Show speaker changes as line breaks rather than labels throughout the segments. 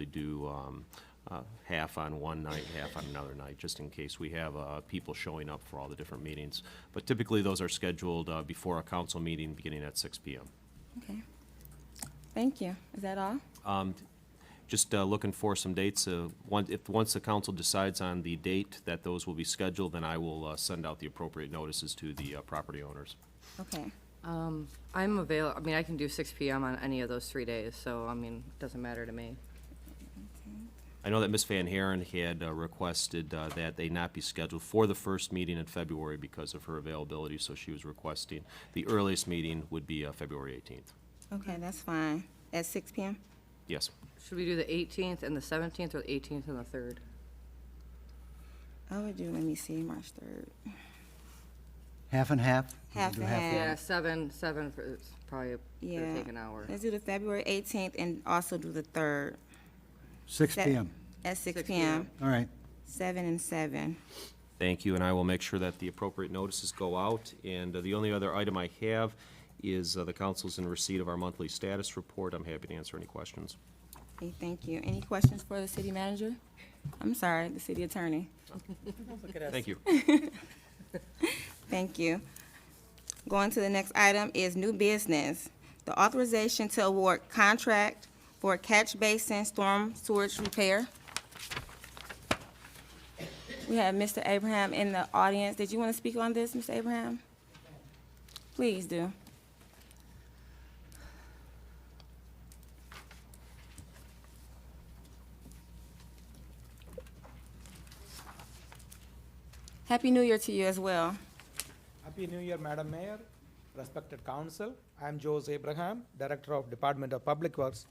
usually do half on one night, half on another night, just in case we have people showing up for all the different meetings. But typically, those are scheduled before a council meeting beginning at 6 p.m.
Okay. Thank you. Is that all?
Just looking for some dates. Once the council decides on the date that those will be scheduled, then I will send out the appropriate notices to the property owners.
Okay.
I'm available, I mean, I can do 6 PM on any of those 3 days, so, I mean, it doesn't matter to me.
I know that Ms. Van Haren had requested that they not be scheduled for the first meeting in February because of her availability, so she was requesting the earliest meeting would be February 18th.
Okay, that's fine. At 6 p.m.?
Yes.
Should we do the 18th and the 17th, or the 18th and the 3rd?
I would do, let me see, March 3rd.
Half and half?
Half
We'll do
and half.
Yeah, 7 for, it's probably,
Yeah.
gonna take an hour.
Let's do the February 18th and also do the 3rd
6
Set-
PM.
at 6
6
p.m.
All right.
7 and 7.
Thank you, and I will make sure that the appropriate notices go out. And the only other item I have is the council's in receipt of our monthly status report. I'm happy to answer any questions.
Okay, thank you. Any questions for the city manager? I'm sorry, the city attorney.
Thank you.
Thank you. Going to the next item is new business. The authorization to award contract for catch basin storm sewage repair. We have Mr. Abraham in the audience. Did you want to speak on this, Mr. Abraham? Please do. Happy New Year to you as well.
Happy New Year, Madam Mayor, respected council. I am Jose Abraham, Director of Department of Public Works.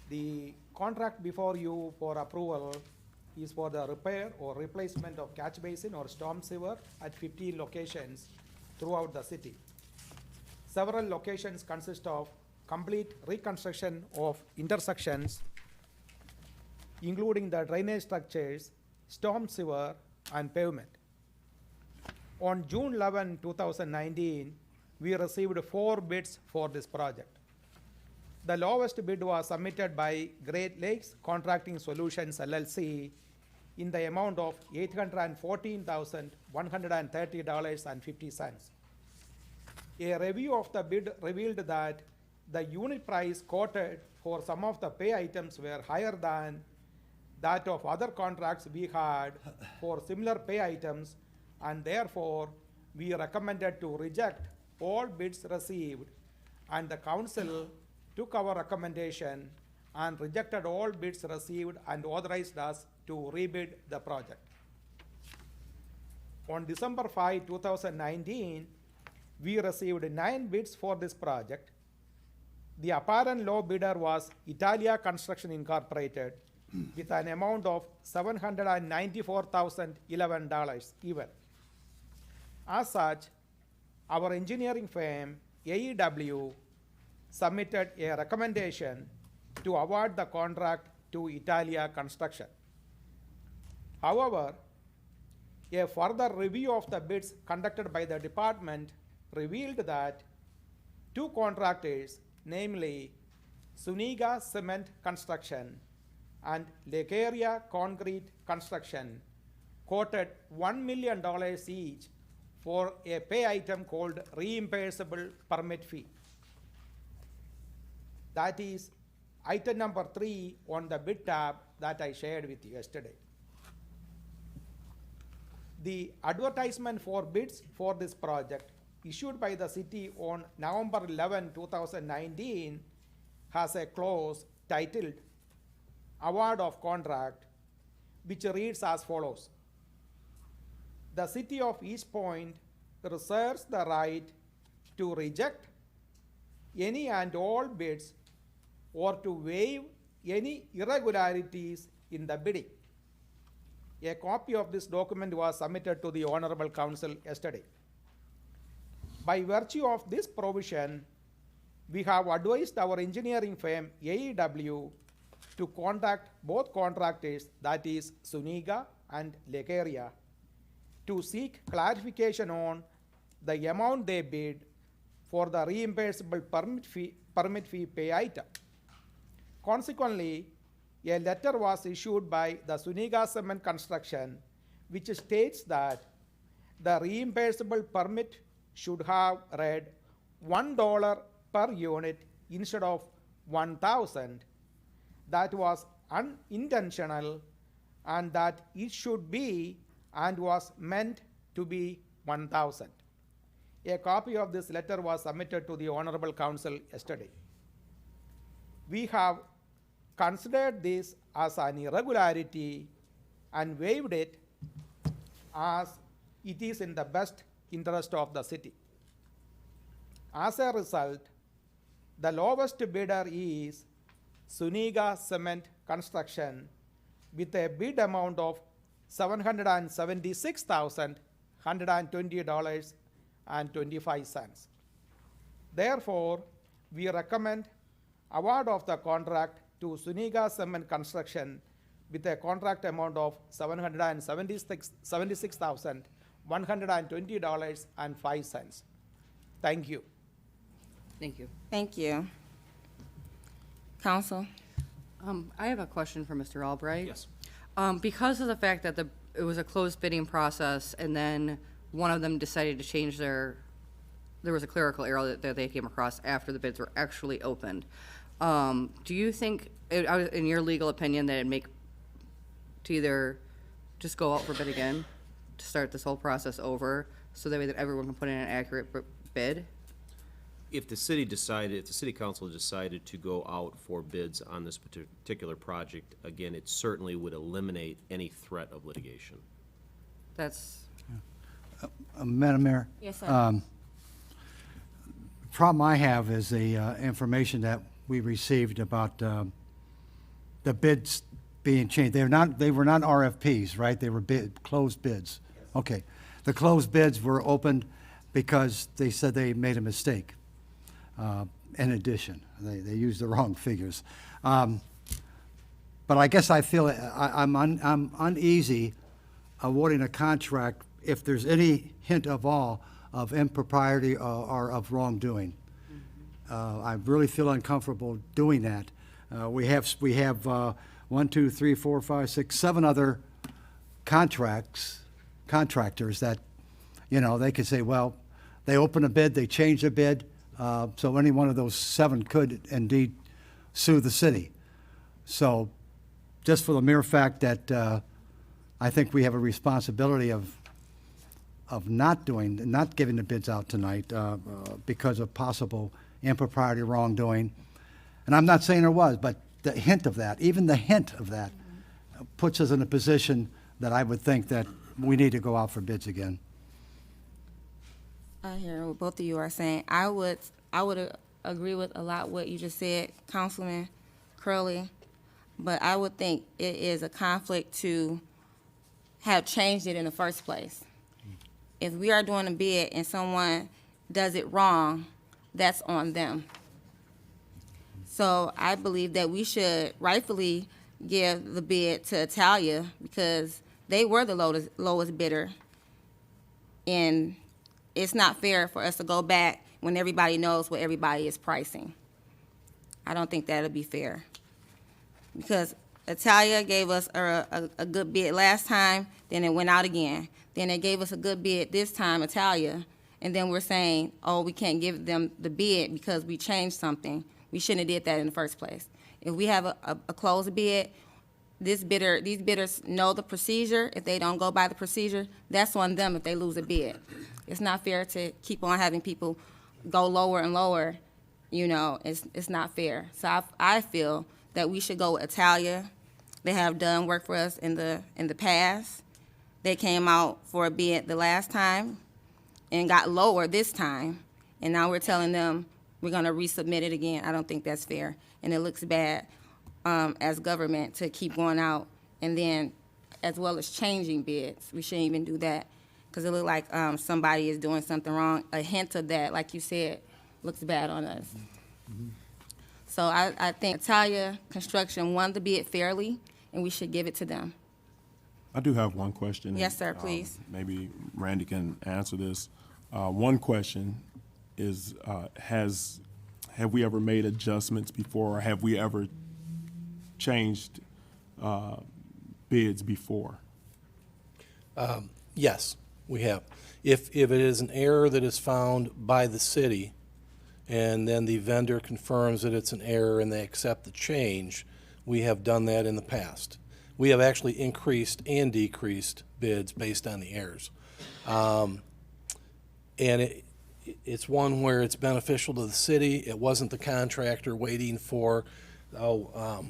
The contract before you for approval is for the repair or replacement of catch basin or storm sewer at 15 locations throughout the city. Several locations consist of complete reconstruction of intersections, including the drainage structures, storm sewer, and pavement. On June 11, 2019, we received 4 bids for this project. The lowest bid was submitted by Great Lakes Contracting Solutions LLC in the amount of $814,130.50. A review of the bid revealed that the unit price quoted for some of the pay items were higher than that of other contracts we had for similar pay items, and therefore we recommended to reject all bids received, and the council took our recommendation and rejected all bids received and authorized us to rebid the project. On December 5, 2019, we received 9 bids for this project. The apparent low bidder was Italia Construction Incorporated with an amount of $794,011 even. As such, our engineering firm, AEW, submitted a recommendation to award the contract to Italia Construction. However, a further review of the bids conducted by the department revealed that 2 contractors, namely Suniga Cement Construction and Lake Area Concrete Construction, quoted $1 million each for a pay item called reimbursable permit fee. That is item number 3 on the bid tab that I shared with you yesterday. The advertisement for bids for this project issued by the city on November 11, 2019 has a clause titled Award of Contract, which reads as follows. The city of Eastpointe reserves the right to reject any and all bids or to waive any irregularities in the bidding. A copy of this document was submitted to the Honorable Council yesterday. By virtue of this provision, we have advised our engineering firm AEW to contact both contractors, that is Suniga and Lake Area, to seek clarification on the amount they bid for the reimbursable permit fee pay item. Consequently, a letter was issued by the Suniga Cement Construction, which states that the reimbursable permit should have read $1 per unit instead of 1,000. That was unintentional, and that it should be and was meant to be 1,000. A copy of this letter was submitted to the Honorable Council yesterday. We have considered this as an irregularity and waived it as it is in the best interest of the city. As a result, the lowest bidder is Suniga Cement Construction with a bid amount of $776,120.25. Therefore, we recommend award of the contract to Suniga Cement Construction with a contract amount of $776,120.05. Thank you.
Thank you.
Thank you. Council?
I have a question for Mr. Albright.
Yes.
Because of the fact that it was a closed bidding process, and then one of them decided to change there was a clerical error that they came across after the bids were actually opened. Do you think, in your legal opinion, that it'd make to either just go out for bid again, to start this whole process over, so that way that everyone can put in an accurate bid?
If the city council decided to go out for bids on this particular project, again, it certainly would eliminate any threat of litigation.
That's,
Madam Mayor?
Yes, sir.
Problem I have is the information that we received about the bids being changed. They were not RFPs, right? They were closed bids. Okay. The closed bids were opened because they said they made a mistake. In addition, they used the wrong figures. But I guess I feel I'm uneasy awarding a contract if there's any hint of all of impropriety or of wrongdoing. I really feel uncomfortable doing that. We have 1, 2, 3, 4, 5, 6, 7 other contractors that, they could say, well, they open a bid, they change a bid. So any one of those 7 could indeed sue the city. So just for the mere fact that I think we have a responsibility of not giving the bids out tonight because of possible impropriety, wrongdoing. And I'm not saying there was, but the hint of that, even the hint of that, puts us in a position that I would think that we need to go out for bids again.
I hear what both of you are saying. I would agree with a lot what you just said, Councilman Curley, but I would think it is a conflict to have changed it in the first place. If we are doing a bid and someone does it wrong, that's on them. So I believe that we should rightfully give the bid to Italia because they were the lowest bidder. And it's not fair for us to go back when everybody knows what everybody is pricing. I don't think that'll be fair. Because Italia gave us a good bid last time, then it went out again. Then they gave us a good bid this time, Italia, and then we're saying, oh, we can't give them the bid because we changed something. We shouldn't have did that in the first place. If we have a closed bid, these bidders know the procedure. If they don't go by the procedure, that's on them if they lose a bid. It's not fair to keep on having people go lower and lower. It's not fair. So I feel that we should go with Italia. They have done work for us in the past. They came out for a bid the last time and got lower this time, and now we're telling them we're going to resubmit it again. I don't think that's fair, and it looks bad as government to keep going out and then as well as changing bids. We shouldn't even do that because it looks like somebody is doing something wrong. A hint of that, like you said, looks bad on us. Mm-hmm. So I think Italia Construction won the bid fairly, and we should give it to them.
I do have one question.
Yes, sir, please.
Maybe Randy can answer this. One question is, have we ever made adjustments before, or have we ever changed bids before?
Yes, we have. If it is an error that is found by the city, and then the vendor confirms that it's an error and they accept the change, we have done that in the past. We have actually increased and decreased bids based on the errors. And it's one where it's beneficial to the city. It wasn't the contractor waiting for, I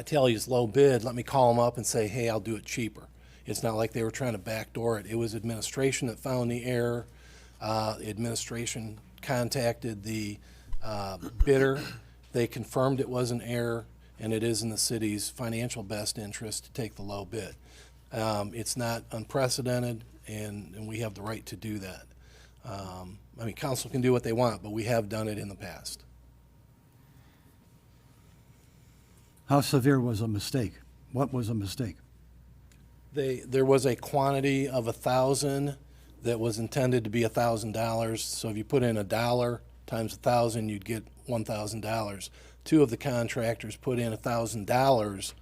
tell you it's low bid, let me call them up and say, hey, I'll do it cheaper. It's not like they were trying to backdoor it. It was administration that found the error. Administration contacted the bidder. They confirmed it was an error, and it is in the city's financial best interest to take the low bid. It's not unprecedented, and we have the right to do that. I mean, council can do what they want, but we have done it in the past.
How severe was a mistake? What was a mistake?
There was a quantity of 1,000 that was intended to be $1,000. So if you put in $1 times 1,000, you'd get $1,000. Two of the contractors put in $1,000.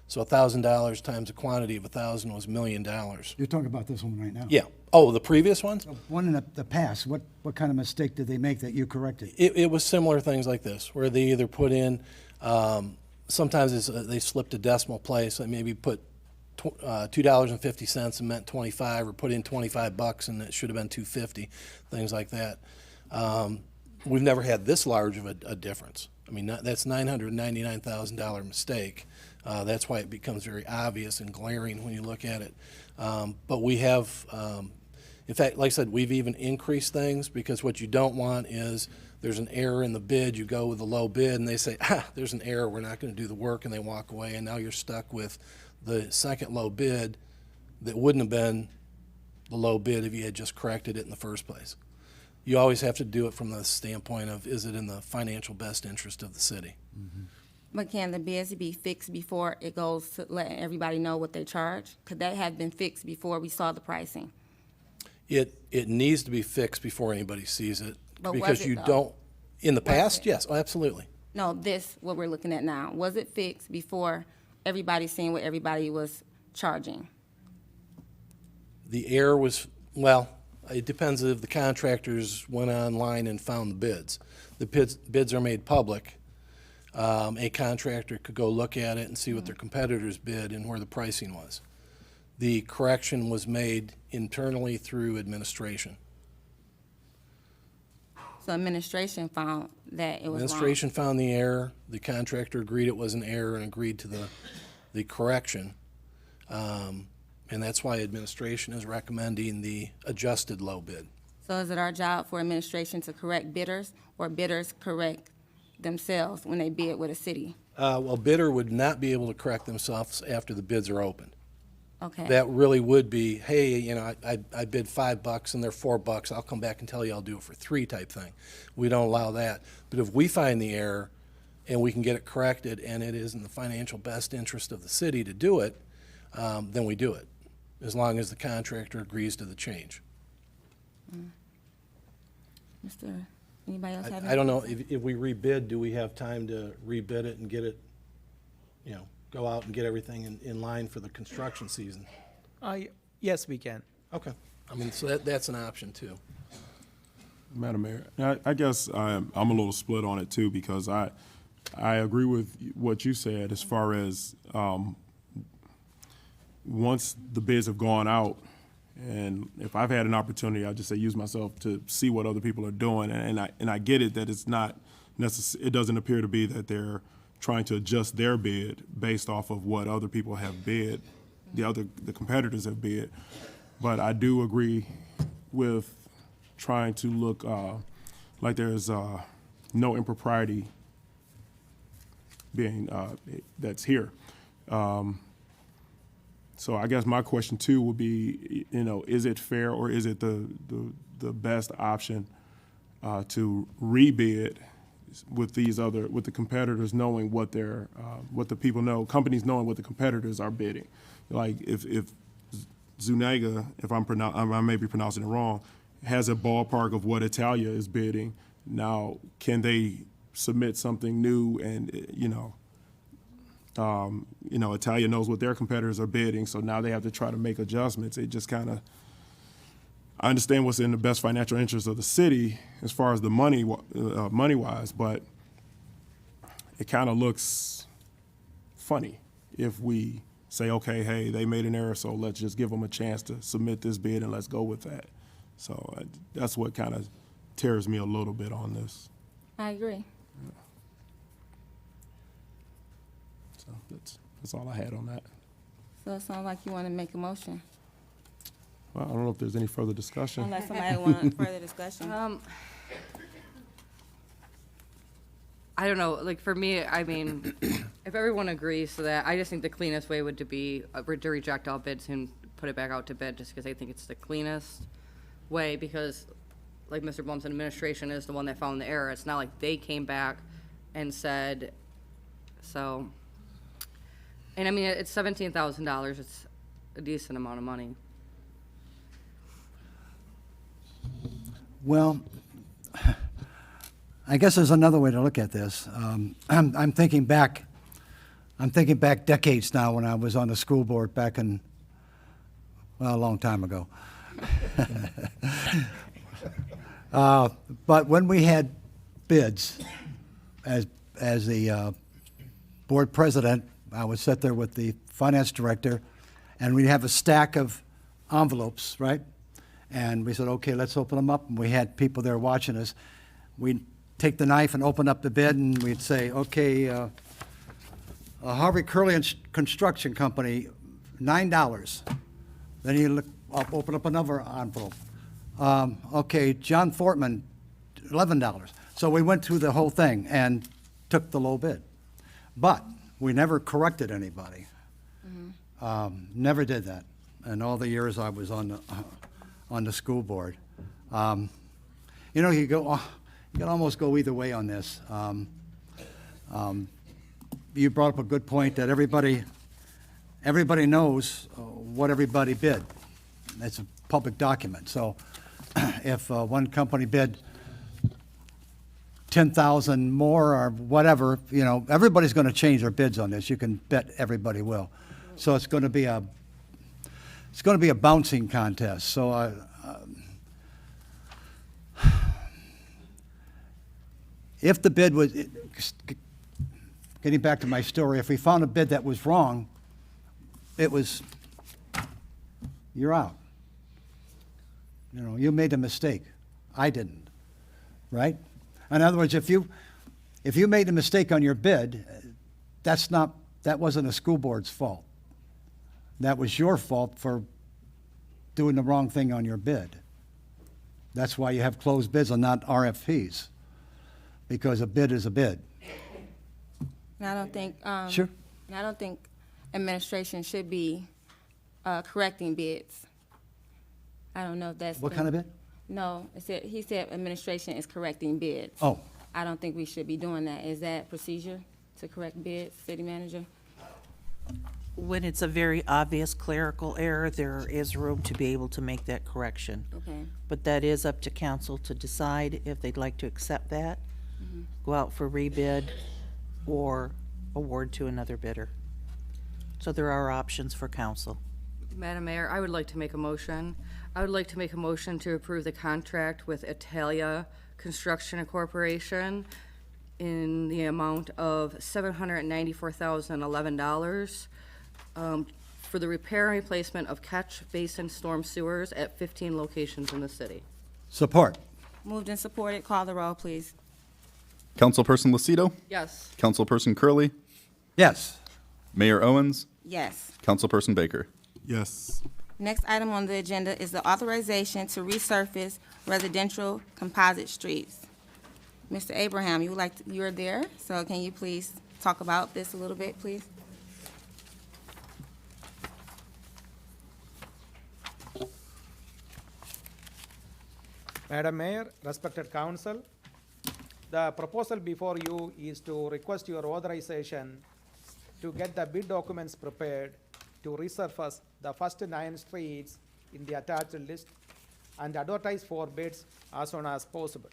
So $1,000 times a quantity of 1,000 was $1 million.
You're talking about this one right now?
Yeah. Oh, the previous ones?
One in the past, what kind of mistake did they make that you corrected?
It was similar things like this, where they either put in, sometimes they slipped a decimal place, they maybe put $2.50 and meant 25, or put in $25 and it should have been $2.50, things like that. We've never had this large of a difference. I mean, that's $999,000 mistake. That's why it becomes very obvious and glaring when you look at it. But we have, in fact, like I said, we've even increased things, because what you don't want is there's an error in the bid, you go with a low bid, and they say, there's an error, we're not going to do the work, and they walk away, and now you're stuck with the second low bid that wouldn't have been the low bid if you had just corrected it in the first place. You always have to do it from the standpoint of, is it in the financial best interest of the city?
But can the bids be fixed before it goes to letting everybody know what they charge? Could they have been fixed before we saw the pricing?
It needs to be fixed before anybody sees it.
But was
because
it,
you
though?
don't, in the
Was
past,
it?
yes, oh, absolutely.
No, what we're looking at now, was it fixed before everybody seen what everybody was charging?
The error was, well, it depends if the contractors went online and found the bids. The bids are made public. A contractor could go look at it and see what their competitors bid and where the pricing was. The correction was made internally through administration.
So administration found that it was wrong.
Administration found the error, the contractor agreed it was an error and agreed to the correction. And that's why administration is recommending the adjusted low bid.
So is it our job for administration to correct bidders, or bidders correct themselves when they bid with a city?
Well, bidder would not be able to correct themselves after the bids are opened.
Okay.
That really would be, hey, you know, I bid $5 and they're $4, I'll come back and tell you I'll do it for $3 type thing. We don't allow that. But if we find the error and we can get it corrected and it is in the financial best interest of the city to do it, then we do it, as long as the contractor agrees to the change.
Mr., anybody else have
I don't know,
anything?
if we rebid, do we have time to rebid it and get it, you know, go out and get everything in line for the construction season?
Yes, we can.
Okay. I mean, so that's an option too.
Madam Mayor, I guess I'm a little split on it too, because I agree with what you said as far as once the bids have gone out, and if I've had an opportunity, I'll just say use myself to see what other people are doing, and I get it that it's not it doesn't appear to be that they're trying to adjust their bid based off of what other people have bid, the competitors have bid, but I do agree with trying to look like there's no impropriety being that's here. So I guess my question too would be, you know, is it fair, or is it the best option to rebid with the competitors knowing what what the people know, companies knowing what the competitors are bidding? Like if Zuniga, if I may be pronouncing it wrong, has a ballpark of what Italia is bidding, now can they submit something new and, you know, You know, Italia knows what their competitors are bidding, so now they have to try to make adjustments. It just kind of, I understand what's in the best financial interest of the city as far as the money-wise, but it kind of looks funny if we say, okay, hey, they made an error, so let's just give them a chance to submit this bid and let's go with that. So that's what kind of tears me a little bit on this.
I agree.
So that's all I had on that.
So it sounds like you want to make a motion,
Well, I don't know if there's any further discussion.
unless somebody wants further discussion.
I don't know, like, for me, I mean, if everyone agrees to that, I just think the cleanest way would to be to reject all bids and put it back out to bid, just because I think it's the cleanest way, because, like Mr. Blum's administration is the one that found the error. It's not like they came back and said, so, and I mean, it's $17,000. It's a decent amount of money.
Well, I guess there's another way to look at this. I'm thinking back decades now when I was on the school board back in, well, a long time ago. But when we had bids, as the board president, I would sit there with the finance director, and we'd have a stack of envelopes, right? And we said, okay, let's open them up. And we had people there watching us. We'd take the knife and open up the bid, and we'd say, okay, Harvey Curley and Construction Company, $9. Then you look, open up another envelope. Okay, John Fortman, $11. So we went through the whole thing and took the low bid. But we never corrected anybody. Never did that in all the years I was on the school board. You know, you can almost go either way on this. You brought up a good point that everybody knows what everybody bid. It's a public document. So if one company bid 10,000 more or whatever, you know, everybody's going to change their bids on this. You can bet everybody will. So it's going to be a bouncing contest. So if the bid was, getting back to my story, if we found a bid that was wrong, you're out. You know, you made a mistake. I didn't, right? In other words, if you made a mistake on your bid, that wasn't a school board's fault. That was your fault for doing the wrong thing on your bid. That's why you have closed bids and not RFPs, because a bid is a bid.
And I don't think,
Sure.
and I don't think administration should be correcting bids. I don't know if that's.
What kind of bid?
No, he said administration is correcting bids.
Oh,
I don't think we should be doing that. Is that procedure to correct bids, city manager?
When it's a very obvious clerical error, there is room to be able to make that correction.
Okay.
But that is up to council to decide if they'd like to accept that, go out for rebid, or award to another bidder. So there are options for council.
Madam Mayor, I would like to make a motion. I would like to make a motion to approve the contract with Italia Construction Corporation in the amount of $794,011 for the repair and replacement of catch basin storm sewers at 15 locations in the city.
support.
Moved and supported. Call the roll, please.
Councilperson Lucido,
Yes.
Councilperson Curley,
Yes.
Mayor Owens,
Yes.
Councilperson Baker.
Yes.
Next item on the agenda is the authorization to resurface residential composite streets. Mr. Abraham, you're there, so can you please talk about this a little bit, please?
Madam Mayor, respected council, the proposal before you is to request your authorization to get the bid documents prepared to resurface the first 9 streets in the attached list and advertise for bids as soon as possible.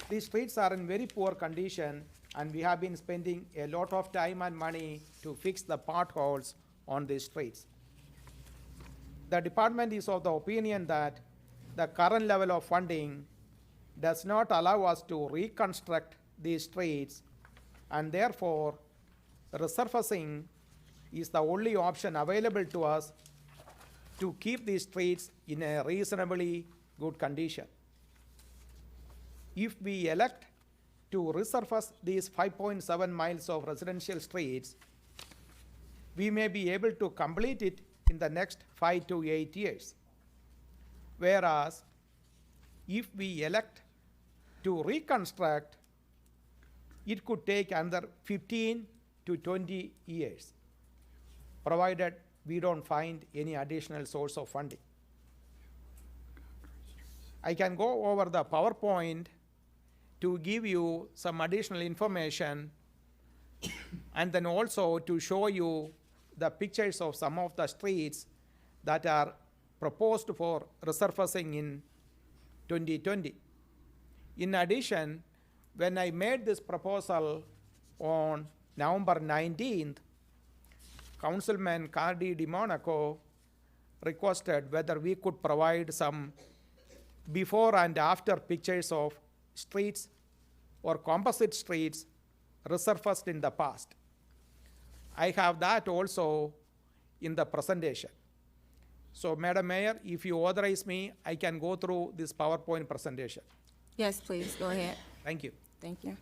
These streets are in very poor condition and we have been spending a lot of time and money to fix the potholes on these streets. The department is of the opinion that the current level of funding does not allow us to reconstruct these streets, and therefore resurfacing is the only option available to us to keep these streets in a reasonably good condition. If we elect to resurface these 5.7 miles of residential streets, we may be able to complete it in the next 5 to 8 years. Whereas, if we elect to reconstruct, it could take another 15 to 20 years, provided we don't find any additional source of funding. I can go over the PowerPoint to give you some additional information and then also to show you the pictures of some of the streets that are proposed for resurfacing in 2020. In addition, when I made this proposal on November 19th, Councilman Cardi DiMonaco requested whether we could provide some before and after pictures of streets or composite streets resurfaced in the past. I have that also in the presentation. So, Madam Mayor, if you authorize me, I can go through this PowerPoint presentation.
Yes, please, go ahead.
Thank you.
Thank you.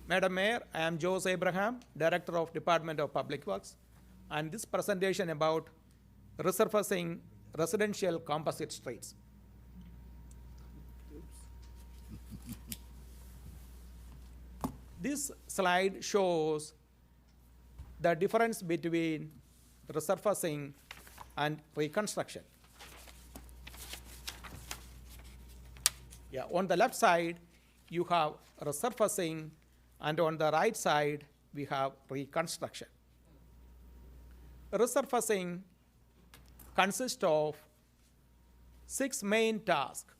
Madam Mayor, I am Jose Abraham, Director of Department of Public Works, and this presentation about resurfacing residential composite streets. This slide shows the difference between resurfacing and reconstruction. Yeah, on the left side, you have resurfacing, and on the right side, we have reconstruction. Resurfacing consists of 6 main tasks: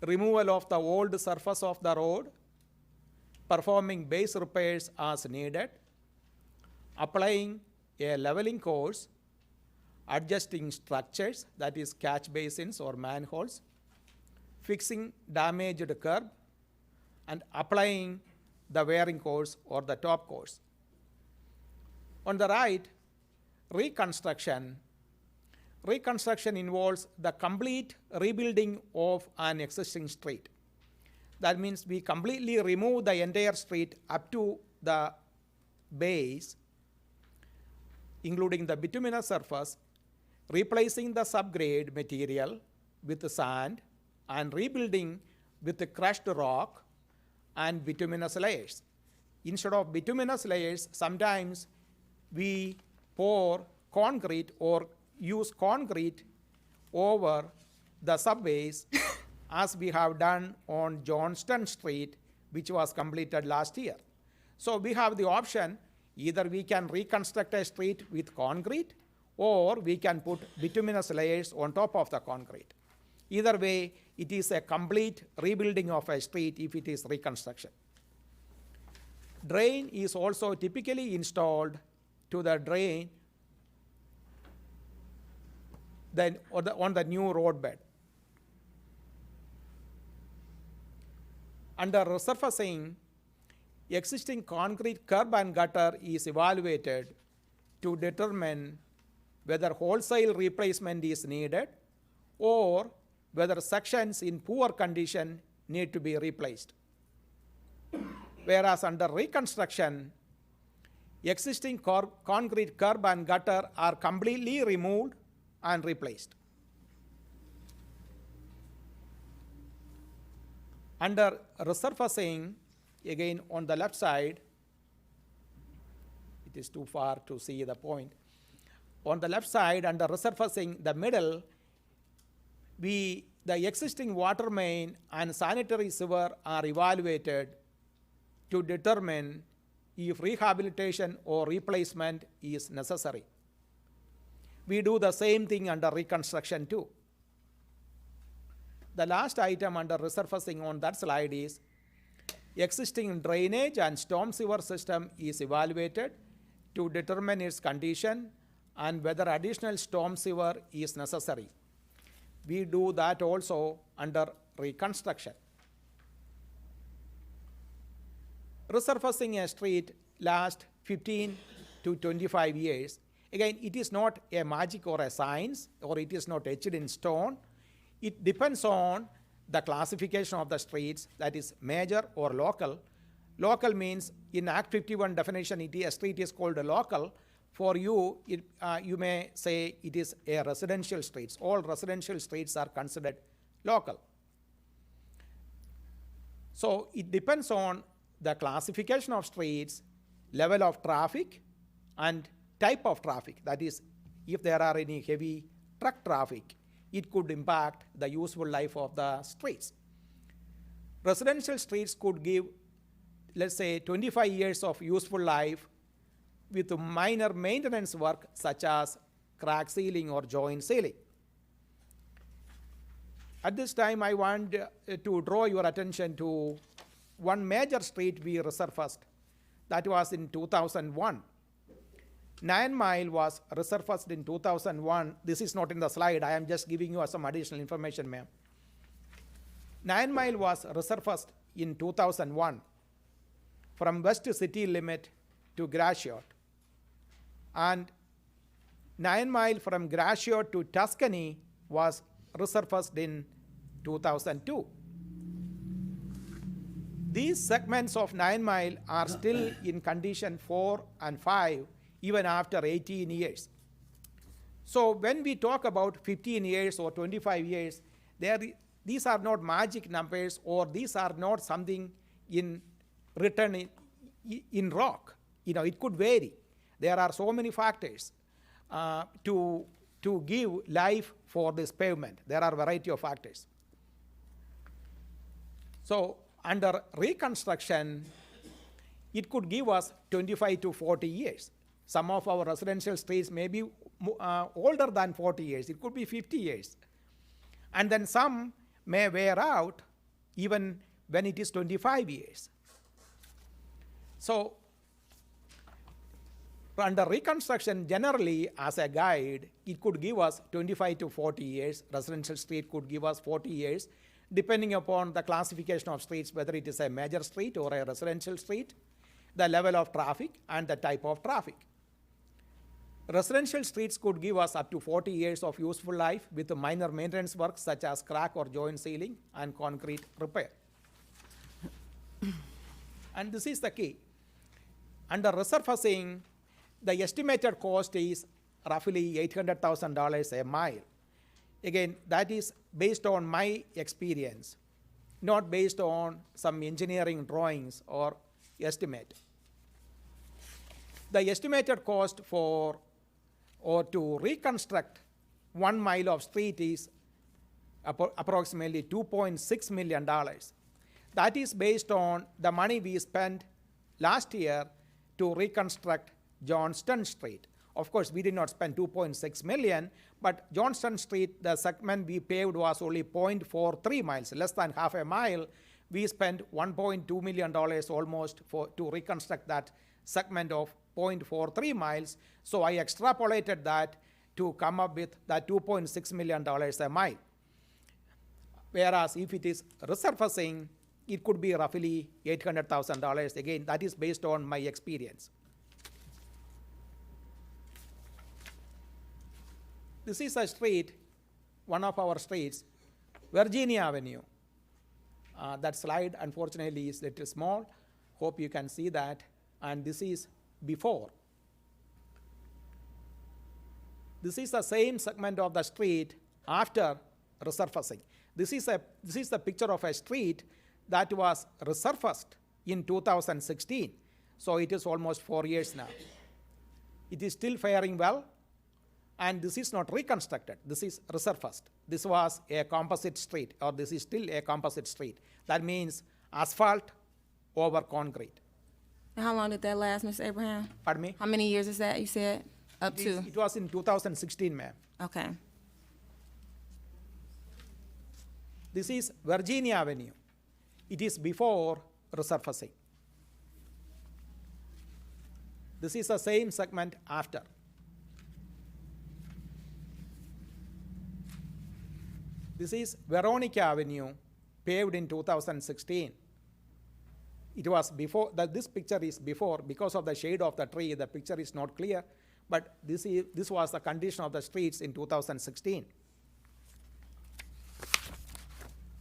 removal of the old surface of the road, performing base repairs as needed, applying a leveling course, adjusting structures, that is catch basins or manholes, fixing damaged curb, and applying the wearing course or the top course. On the right, reconstruction. Reconstruction involves the complete rebuilding of an existing street. That means we completely remove the entire street up to the base, including the bituminous surface, replacing the subgrade material with the sand, and rebuilding with the crushed rock and bituminous layers. Instead of bituminous layers, sometimes we pour concrete or use concrete over the subbase as we have done on Johnston Street, which was completed last year. So we have the option, either we can reconstruct a street with concrete or we can put bituminous layers on top of the concrete. Either way, it is a complete rebuilding of a street if it is reconstruction. Drain is also typically installed to the drain then on the new roadbed. Under resurfacing, existing concrete curb and gutter is evaluated to determine whether wholesale replacement is needed or whether sections in poor condition need to be replaced. Whereas under reconstruction, existing concrete curb and gutter are completely removed and replaced. Under resurfacing, again on the left side, it is too far to see the point. On the left side, under resurfacing, the middle, the existing water main and sanitary sewer are evaluated to determine if rehabilitation or replacement is necessary. We do the same thing under reconstruction too. the last item under resurfacing on that slide is existing drainage and storm sewer system is evaluated to determine its condition and whether additional storm sewer is necessary. We do that also under reconstruction. Resurfacing a street lasts 15 to 25 years. Again, it is not a magic or a science, or it is not etched in stone. It depends on the classification of the streets, that is major or local. Local means in Act 51 definition, a street is called a local. For you, you may say it is a residential streets. All residential streets are considered local. So it depends on the classification of streets, level of traffic, and type of traffic. That is, if there are any heavy truck traffic, it could impact the useful life of the streets. Residential streets could give, let's say, 25 years of useful life with minor maintenance work such as crack sealing or joint sealing. At this time, I want to draw your attention to one major street we resurfaced. That was in 2001. 9 Mile was resurfaced in 2001. This is not in the slide. I am just giving you some additional information, ma'am. 9 Mile was resurfaced in 2001 from west city limit to Gratiot. And 9 Mile from Gratiot to Tuscany was resurfaced in 2002. These segments of 9 Mile are still in condition 4 and 5 even after 18 years. So when we talk about 15 years or 25 years, these are not magic numbers, or these are not something written in rock. It could vary. There are so many factors to give life for this pavement. There are a variety of factors. So under reconstruction, it could give us 25 to 40 years. Some of our residential streets may be older than 40 years. It could be 50 years. And then some may wear out even when it is 25 years. So under reconstruction, generally, as a guide, it could give us 25 to 40 years. Residential street could give us 40 years, depending upon the classification of streets, whether it is a major street or a residential street, the level of traffic, and the type of traffic. Residential streets could give us up to 40 years of useful life with minor maintenance work such as crack or joint sealing and concrete repair. And this is the key. Under resurfacing, the estimated cost is roughly $800,000 a mile. Again, that is based on my experience, not based on some engineering drawings or estimate. The estimated cost to reconstruct 1 mile of street is approximately $2.6 million. That is based on the money we spent last year to reconstruct Johnston Street. Of course, we did not spend $2.6 million, but Johnston Street, the segment we paved was only 0.43 miles, less than half a mile. We spent $1.2 million almost to reconstruct that segment of 0.43 miles. So I extrapolated that to come up with that $2.6 million a mile. Whereas if it is resurfacing, it could be roughly $800,000. Again, that is based on my experience. This is a street, one of our streets, Virginia Avenue. That slide, unfortunately, is a little small. Hope you can see that. And this is before. This is the same segment of the street after resurfacing. This is the picture of a street that was resurfaced in 2016. So it is almost 4 years now. It is still faring well. And this is not reconstructed. This is resurfaced. This was a composite street, or this is still a composite street. That means asphalt over concrete.
And how long did that last, Mr. Abraham?
Pardon me?
How many years is that, you said? Up to?
It was in 2016, ma'am.
Okay.
This is Virginia Avenue. It is before resurfacing. This is the same segment after. This is Veronica Avenue, paved in 2016. It was before, this picture is before, because of the shade of the tree, the picture is not clear, but this was the condition of the streets in 2016.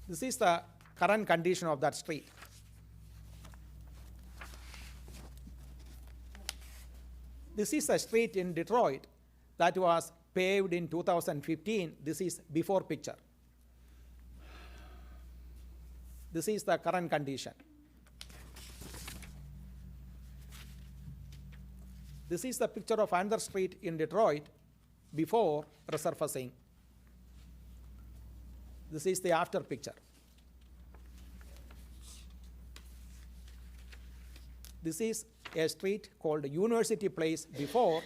This is the current condition of that street. This is a street in Detroit that was paved in 2015. This is before picture. This is the current condition. This is the picture of another street in Detroit before resurfacing. This is the after picture. This is a street called University Place before.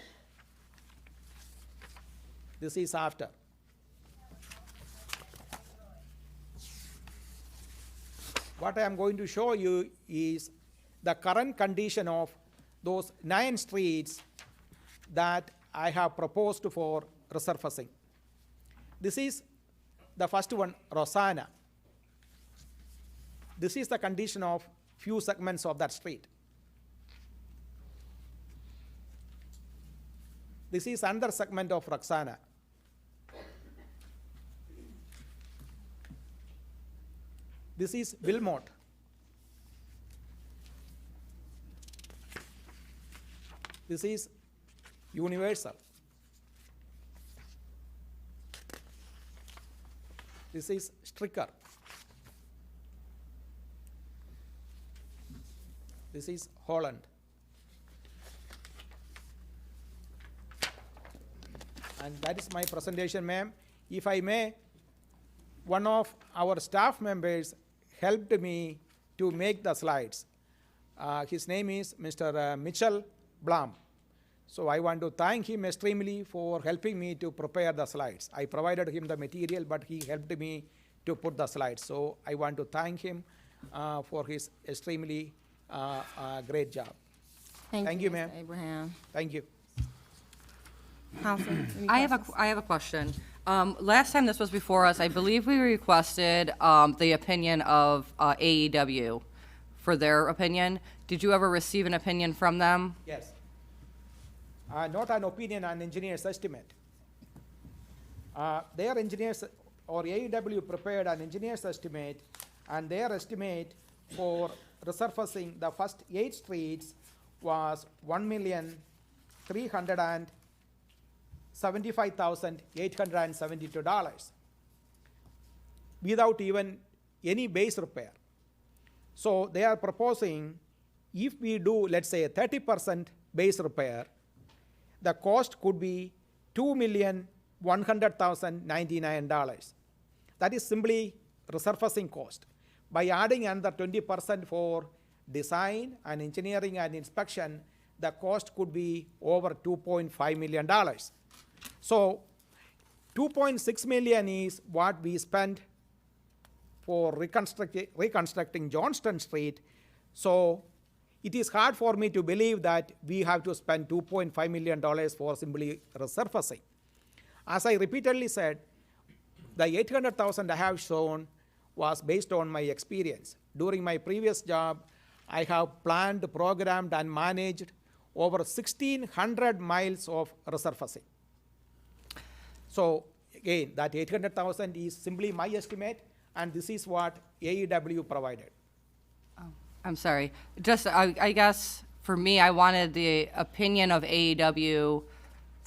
This is after. What I am going to show you is the current condition of those 9 streets that I have proposed for resurfacing. This is the first one, Rosanna. This is the condition of few segments of that street. This is another segment of Roxana. This is Wilmot. This is Universal. This is Stricker. This is Holland. And that is my presentation, ma'am. If I may, one of our staff members helped me to make the slides. His name is Mr. Mitchell Blum. So I want to thank him extremely for helping me to prepare the slides. I provided him the material, but he helped me to put the slides. So I want to thank him for his extremely great job. Thank you, ma'am.
Mr. Abraham.
Thank you.
Counsel, any
I
questions?
have a question. Last time this was before us, I believe we requested the opinion of AEW for their opinion. Did you ever receive an opinion from them?
Yes. Not an opinion, an engineer's estimate. Their engineers, or AEW prepared an engineer's estimate, and their estimate for resurfacing the first 8 streets was $1,375,872 without even any base repair. So they are proposing, if we do, let's say, a 30% base repair, the cost could be $2,100,099. That is simply resurfacing cost. By adding another 20% for design and engineering and inspection, the cost could be over $2.5 million. So $2.6 million is what we spent for reconstructing Johnston Street. So it is hard for me to believe that we have to spend $2.5 million for simply resurfacing. As I repeatedly said, the $800,000 I have shown was based on my experience. During my previous job, I have planned, programmed, and managed over 1,600 miles of resurfacing. So again, that $800,000 is simply my estimate, and this is what AEW provided.
I'm sorry. Just, I guess, for me, I wanted the opinion of AEW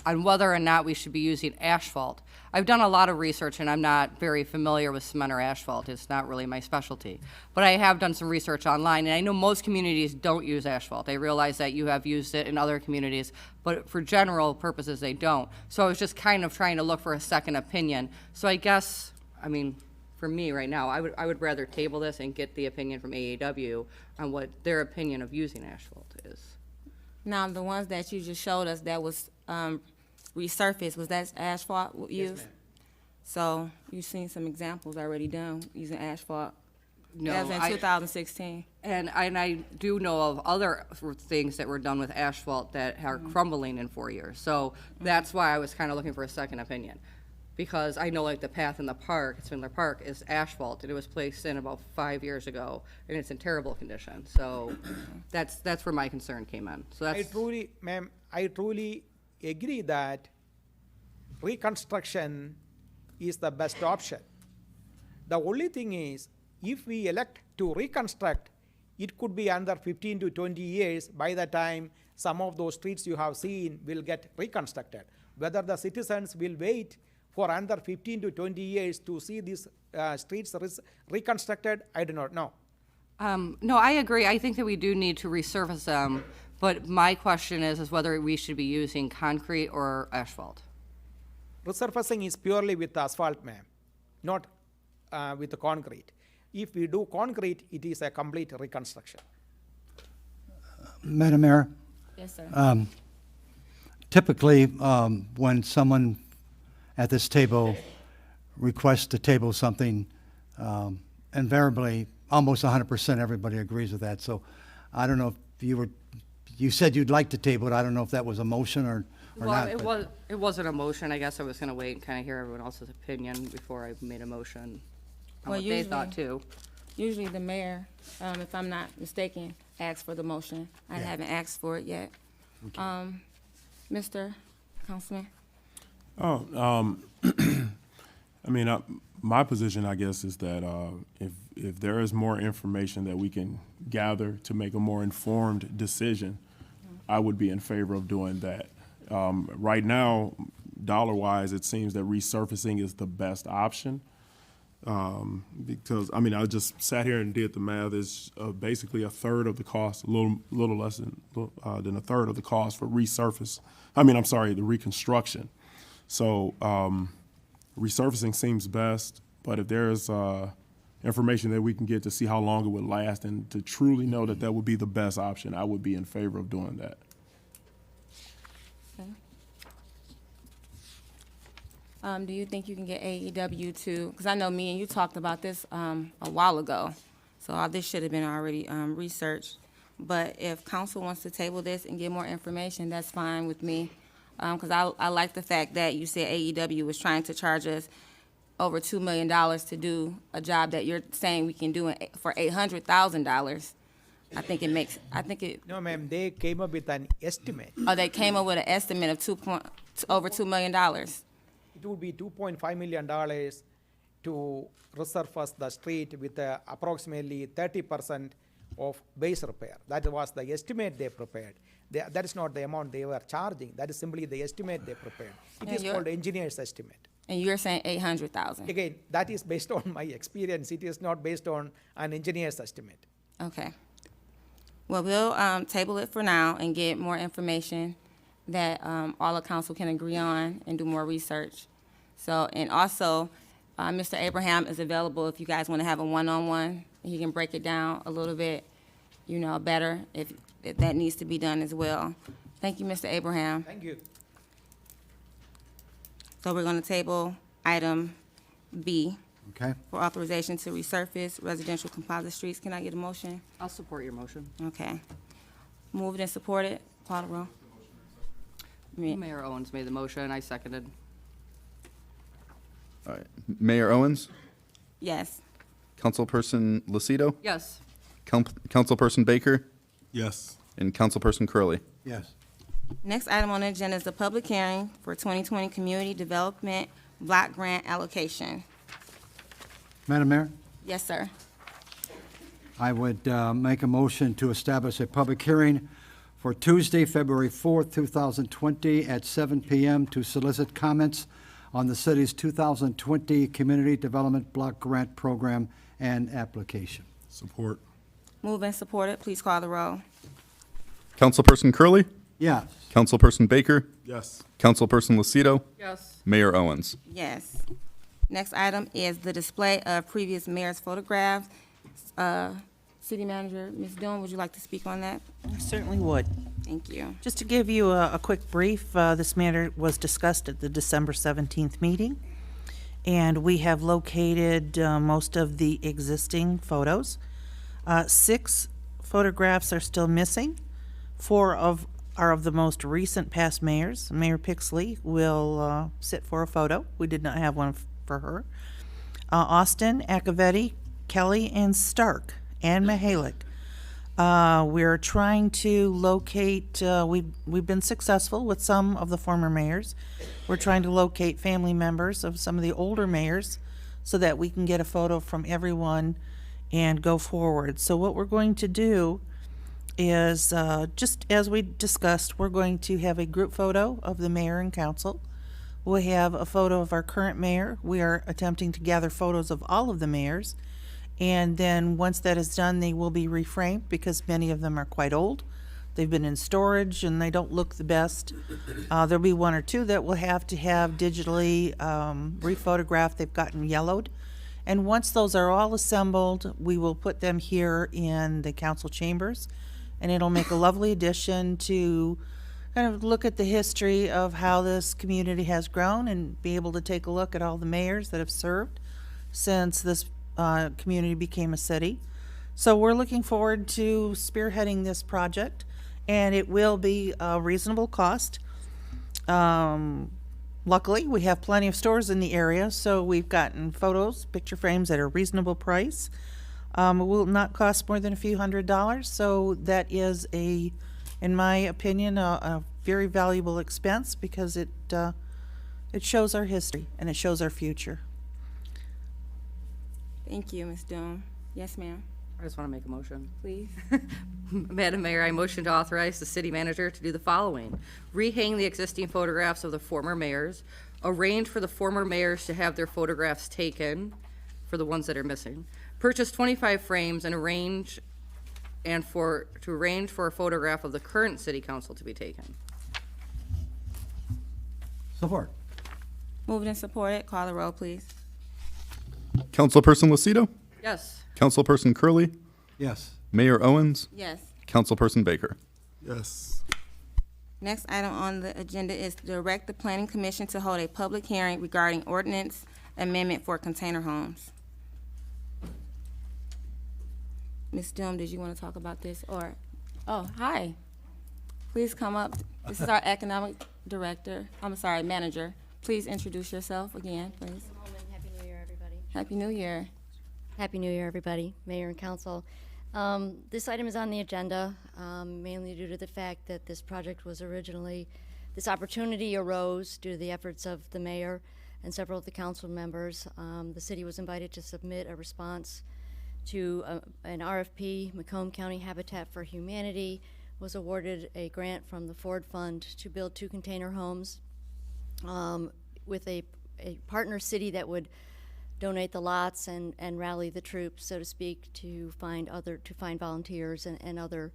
on whether or not we should be using asphalt. I've done a lot of research, and I'm not very familiar with cement or asphalt. It's not really my specialty. But I have done some research online, and I know most communities don't use asphalt. I realize that you have used it in other communities, but for general purposes, they don't. So I was just kind of trying to look for a second opinion. So I guess, I mean, for me right now, I would rather table this and get the opinion from AEW on what their opinion of using asphalt is.
Now, the ones that you just showed us that was resurfaced, was that asphalt used?
ma'am.
So you've seen some examples already done using asphalt.
No,
That was in 2016.
And I do know of other things that were done with asphalt that are crumbling in 4 years. So that's why I was kind of looking for a second opinion. Because I know like the path in the park, Spindler Park, is asphalt, and it was placed in about 5 years ago, and it's in terrible condition. So that's where my concern came in. So
I
that's,
truly, ma'am, I truly agree that reconstruction is the best option. The only thing is, if we elect to reconstruct, it could be under 15 to 20 years by the time some of those streets you have seen will get reconstructed. Whether the citizens will wait for under 15 to 20 years to see these streets reconstructed, I do not know.
no, I agree. I think that we do need to resurface them, but my question is whether we should be using concrete or asphalt.
Resurfacing is purely with asphalt, ma'am, not with the concrete. If we do concrete, it is a complete reconstruction.
Madam Mayor,
Yes, sir.
typically, when someone at this table requests to table something, invariably, almost 100% everybody agrees with that. So I don't know if you said you'd like to table it. I don't know if that was a motion or
Well,
not.
it
but-
wasn't a motion. I guess I was gonna wait and kind of hear everyone else's opinion before I made a motion on
Well,
what they thought too.
Usually the mayor, if I'm not mistaken, asks for the motion. I haven't asked for it yet. Mr. Councilman?
I mean, my position, I guess, is that if there is more information that we can gather to make a more informed decision, I would be in favor of doing that. Right now, dollar-wise, it seems that resurfacing is the best option. Because, I mean, I just sat here and did the math. It's basically a third of the cost, a little less than a third of the cost for the reconstruction. So resurfacing seems best, but if there's information that we can get to see how long it would last and to truly know that that would be the best option, I would be in favor of doing that.
Do you think you can get AEW to, because I know me and you talked about this a while ago, so all this should have been already researched. But if council wants to table this and get more information, that's fine with me. Because I like the fact that you said AEW was trying to charge us over $2 million to do a job that you're saying we can do for $800,000. I think it,
No, ma'am, they came up with an estimate.
they came up with an estimate of over $2 million.
It would be $2.5 million to resurface the street with approximately 30% of base repair. That was the estimate they prepared. That is not the amount they were charging. That is simply the estimate they prepared. It is called engineer's estimate.
And you're saying 800,000.
Again, that is based on my experience. It is not based on an engineer's estimate.
Okay. Well, we'll table it for now and get more information that all the council can agree on and do more research. So, and also, Mr. Abraham is available if you guys want to have a one-on-one. He can break it down a little bit, better if that needs to be done as well. Thank you, Mr. Abraham.
Thank you.
So we're going to table item B
Okay,
for authorization to resurface residential composite streets. Can I get a motion?
I'll support your motion.
Okay. Moved and supported. Call the roll.
Mayor Owens made the motion, I seconded.
All right. Mayor Owens,
Yes.
Councilperson Lucido,
Yes.
Councilperson Baker,
Yes.
and Councilperson Curley.
yes.
Next item on the agenda is the public hearing for 2020 Community Development Block Grant Allocation.
Madam Mayor,
Yes, sir.
I would make a motion to establish a public hearing for Tuesday, February 4th, 2020, at 7 p.m. to solicit comments on the city's 2020 Community Development Block Grant Program and application.
Support.
Moved and supported. Please call the roll.
Councilperson Curley,
Yes.
Councilperson Baker,
Yes.
Councilperson Lucido,
Yes.
Mayor Owens.
Yes. Next item is the display of previous mayor's photographs. City Manager, Ms. Dillon, would you like to speak on that?
I certainly would.
Thank you.
Just to give you a quick brief, this matter was discussed at the December 17th meeting, And we have located most of the existing photos. 6 photographs are still missing. 4 are of the most recent past mayors. Mayor Pixley will sit for a photo. We did not have one for her. Austin, Accavetti, Kelly, and Stark, and Mihalik. We're trying to locate, we've been successful with some of the former mayors. We're trying to locate family members of some of the older mayors so that we can get a photo from everyone and go forward. So what we're going to do is, just as we discussed, we're going to have a group photo of the mayor and council. We'll have a photo of our current mayor. We are attempting to gather photos of all of the mayors. And then once that is done, they will be reframed because many of them are quite old. They've been in storage and they don't look the best. There'll be 1 or 2 that we'll have to have digitally rephotographed. They've gotten yellowed. And once those are all assembled, we will put them here in the council chambers. And it'll make a lovely addition to kind of look at the history of how this community has grown and be able to take a look at all the mayors that have served since this community became a city. So we're looking forward to spearheading this project, and it will be a reasonable cost. Luckily, we have plenty of stores in the area, so we've gotten photos, picture frames at a reasonable price. It will not cost more than a few $100s, so that is in my opinion, a very valuable expense because it shows our history and it shows our future.
Thank you, Ms. Doom. Yes, ma'am,
I just want to make a motion.
please.
Madam Mayor, I motion to authorize the city manager to do the following: rehang the existing photographs of the former mayors, arrange for the former mayors to have their photographs taken for the ones that are missing, purchase 25 frames and arrange for a photograph of the current city council to be taken.
Support.
Moved and supported. Call the roll, please.
Councilperson Lucido,
Yes.
Councilperson Curley,
Yes.
Mayor Owens,
Yes.
Councilperson Baker.
Yes.
Next item on the agenda is to direct the planning commission to hold a public hearing regarding ordinance amendment for container homes. Ms. Doom, did you want to talk about this, or, oh, hi. Please come up. This is our economic manager. Please introduce yourself again, please.
Happy New Year, everybody.
Happy New Year.
Happy New Year, everybody, Mayor and Council. This item is on the agenda mainly due to the fact that this opportunity arose due to the efforts of the mayor and several of the council members. The city was invited to submit a response to an RFP. Macomb County Habitat for Humanity was awarded a grant from the Ford Fund to build 2 container homes with a partner city that would donate the lots and rally the troops, so to speak, to find volunteers and other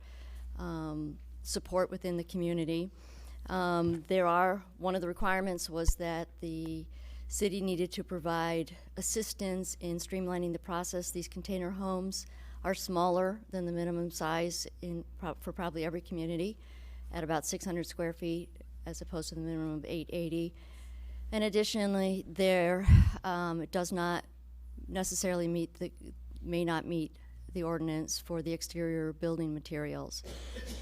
support within the community. One of the requirements was that the city needed to provide assistance in streamlining the process. These container homes are smaller than the minimum size for probably every community, at about 600 square feet as opposed to the minimum of 880. And additionally, it does not necessarily may not meet the ordinance for the exterior building materials.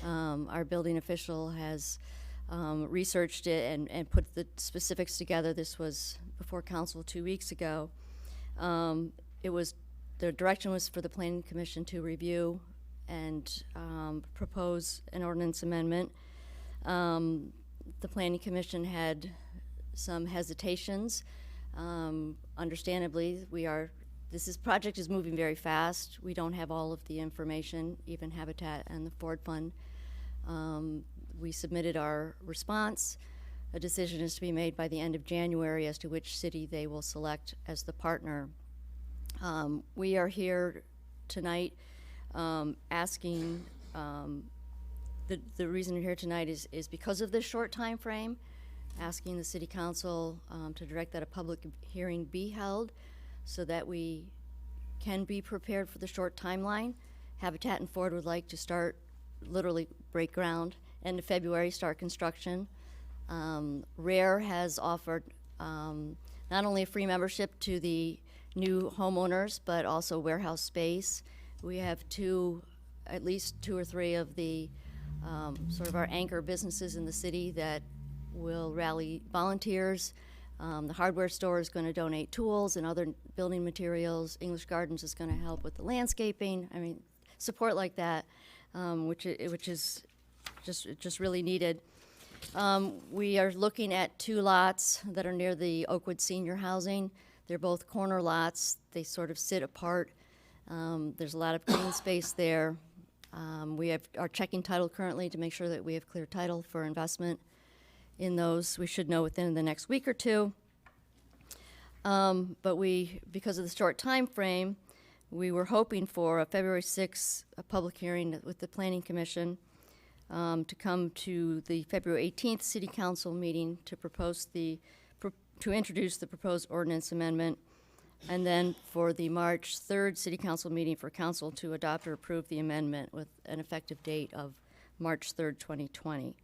Our building official has researched it and put the specifics together. This was before council 2 weeks ago. The direction was for the planning commission to review and propose an ordinance amendment. The planning commission had some hesitations. Understandably, this project is moving very fast. We don't have all of the information, even Habitat and the Ford Fund. We submitted our response. A decision is to be made by the end of January as to which city they will select as the partner. We are here tonight asking, the reason we're here tonight is because of this short time frame, asking the city council to direct that a public hearing be held so that we can be prepared for the short timeline. Habitat and Ford would like to literally break ground, end of February, start construction. RARE has offered not only a free membership to the new homeowners, but also warehouse space. We have at least two or three of the sort of our anchor businesses in the city that will rally volunteers. The hardware store is going to donate tools and other building materials. English Gardens is going to help with the landscaping. I mean, support like that, which is just really needed. We are looking at 2 lots that are near the Oakwood Senior Housing. They're both corner lots. They sort of sit apart. There's a lot of green space there. We are checking title currently to make sure that we have clear title for investment in those. We should know within the next week or two. But because of the short time frame, we were hoping for a February 6th public hearing with the Planning Commission to come to the February 18th City Council meeting to introduce the proposed ordinance amendment, and then for the March 3rd City Council meeting for Council to adopt or approve the amendment with an effective date of March 3rd, 2020.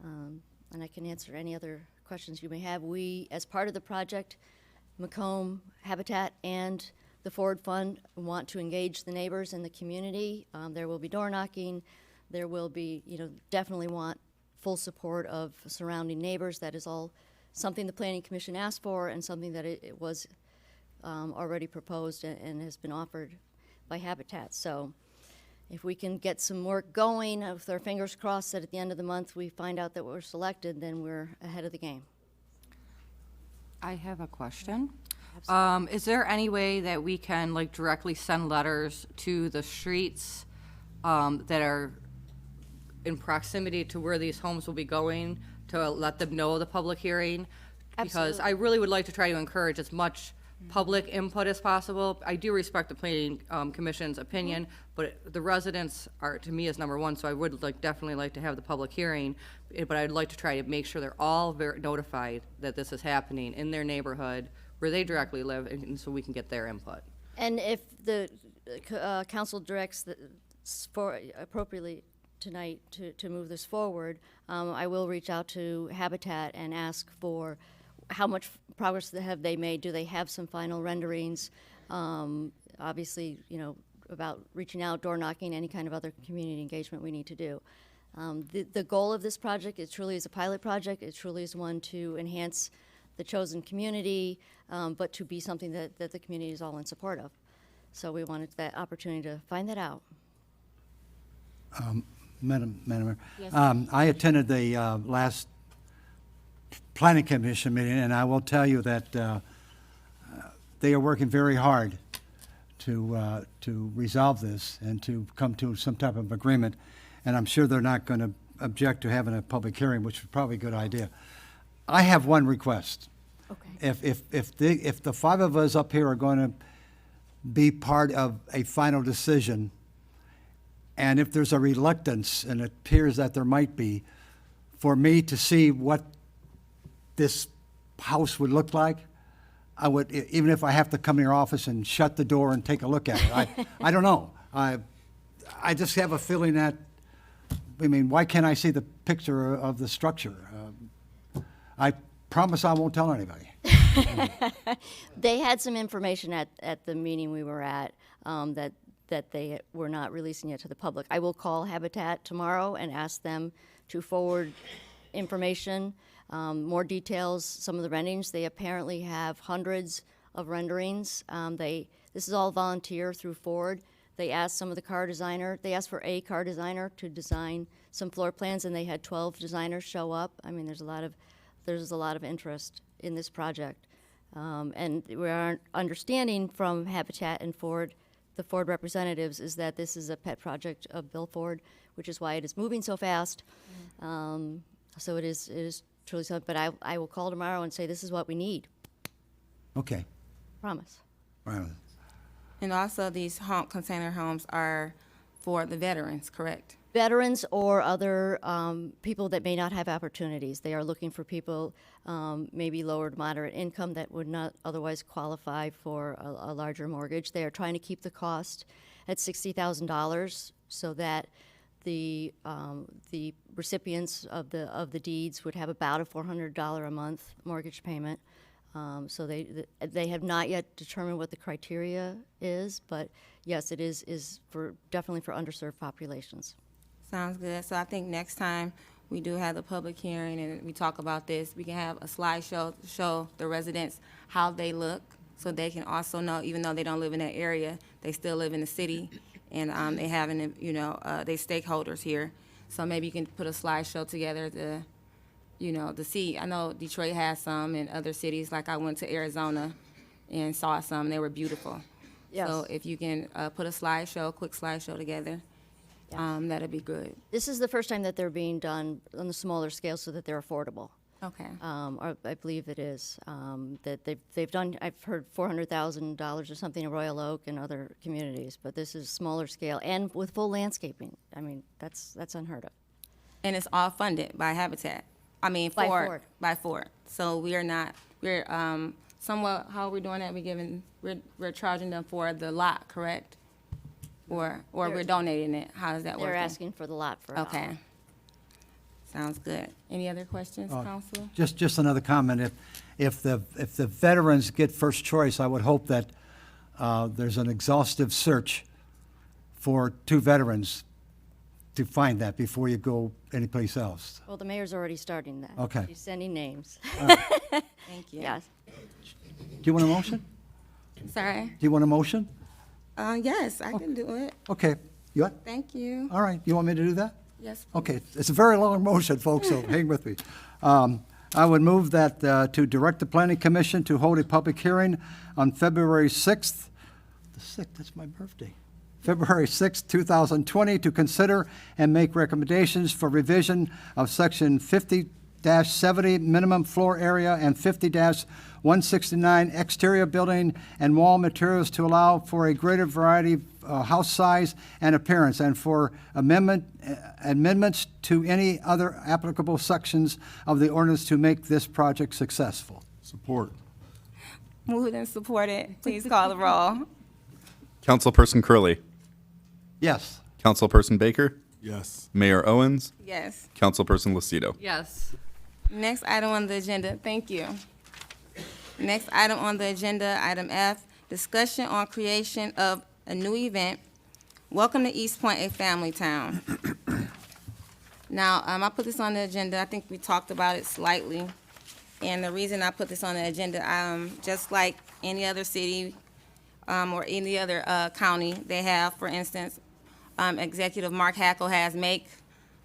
And I can answer any other questions you may have. We, as part of the project, Macomb Habitat and the Forward Fund want to engage the neighbors in the community. There will be door knocking. There will be, definitely want full support of surrounding neighbors. That is all something the Planning Commission asked for and something that it was already proposed and has been offered by Habitat. So if we can get some work going, with our fingers crossed that at the end of the month we find out that we're selected, then we're ahead of the game.
I have a question. Is there any way that we can directly send letters to the streets that are in proximity to where these homes will be going to let them know the public hearing? Because
Absolutely.
I really would like to try to encourage as much public input as possible. I do respect the Planning Commission's opinion, but the residents are, to me, is number one, so I would definitely like to have the public hearing, but I'd like to try to make sure they're all notified that this is happening in their neighborhood where they directly live, and so we can get their input.
And if the council directs appropriately tonight to move this forward, I will reach out to Habitat and ask for how much progress have they made. Do they have some final renderings? Obviously, about reaching out, door knocking, any kind of other community engagement we need to do. The goal of this project, it truly is a pilot project. It truly is one to enhance the chosen community, but to be something that the community is all in support of. So we wanted that opportunity to find that out.
Madam Mayor.
Yes.
I attended the last Planning Commission meeting, and I will tell you that they are working very hard to resolve this and to come to some type of agreement. And I'm sure they're not going to object to having a public hearing, which is probably a good idea. I have one request.
Okay.
If the 5 of us up here are going to be part of a final decision, and if there's a reluctance, and it appears that there might be, for me to see what this house would look like, I would, even if I have to come to your office and shut the door and take a look at it. I don't know. I just have a feeling that, why can't I see the picture of the structure? I promise I won't tell anybody.
They had some information at the meeting we were at that they were not releasing it to the public. I will call Habitat tomorrow and ask them to forward information, more details, some of the renderings. They apparently have hundreds of renderings. This is all volunteer through Ford. They asked some of the they asked for a car designer to design some floor plans, and they had 12 designers show up. There's a lot of interest in this project. And we are understanding from Habitat and Ford, the Ford representatives, is that this is a pet project of Bill Ford, which is why it is moving so fast. So it is truly something, but I will call tomorrow and say this is what we need.
Okay.
Promise.
Right.
And also, these container homes are for the veterans, correct?
Veterans or other people that may not have opportunities. They are looking for people maybe lower to moderate income that would not otherwise qualify for a larger mortgage. They are trying to keep the cost at $60,000 so that the recipients of the deeds would have about a $400 a month mortgage payment. So they have not yet determined what the criteria is, but yes, it is definitely for underserved populations.
Sounds good. So I think next time we do have the public hearing and we talk about this, we can have a slideshow to show the residents how they look, so they can also know, even though they don't live in that area, they still live in the city, and they having, they stakeholders here. So maybe you can put a slideshow together to see. I know Detroit has some in other cities, like I went to Arizona and saw some, they were beautiful.
Yes.
So if you can put a quick slideshow together, that'd be good.
This is the first time that they're being done on the smaller scale so that they're affordable.
Okay.
Or I believe it is, that they've done, I've heard $400,000 or something in Royal Oak and other communities, but this is smaller scale and with full landscaping. I mean, that's unheard of.
And it's all funded by Habitat.
By Ford.
By Ford. So we're somewhat, how are we doing that? We're charging them for the lot, correct? Or we're donating it? How does that work?
They're asking for the lot for a
Okay.
dollar.
Sounds good. Any other questions, Council?
Just another comment. If the veterans get first choice, I would hope that there's an exhaustive search for 2 veterans to find that before you go anyplace else.
Well, the mayor's already starting that.
Okay.
He's sending names.
Thank you.
Yes.
Do you want a motion?
Sorry?
Do you want a motion?
Yes, I can do it.
Okay. You what?
Thank you.
All right. You want me to do that?
Yes.
Okay, it's a very long motion, folks, so hang with me. I would move that to direct the Planning Commission to hold a public hearing on February 6th, the 6th, that's my birthday, February 6th, 2020, to consider and make recommendations for revision of Section 50-70 minimum floor area and 50-169 exterior building and wall materials to allow for a greater variety of house size and appearance, and for amendments to any other applicable sections of the ordinance to make this project successful.
Support.
Moved and supported. Please call the roll.
Councilperson Curley,
Yes.
Councilperson Baker,
Yes.
Mayor Owens,
Yes.
Councilperson Lucido.
Yes.
Next item on the agenda, thank you. Next item on the agenda, item F, discussion on creation of a new event, Welcome to Eastpointe, a Family Town. Now, I put this on the agenda, I think we talked about it slightly, and the reason I put this on the agenda, just like any other city, or any other, county, they have, for instance, Executive Mark Hackle has Make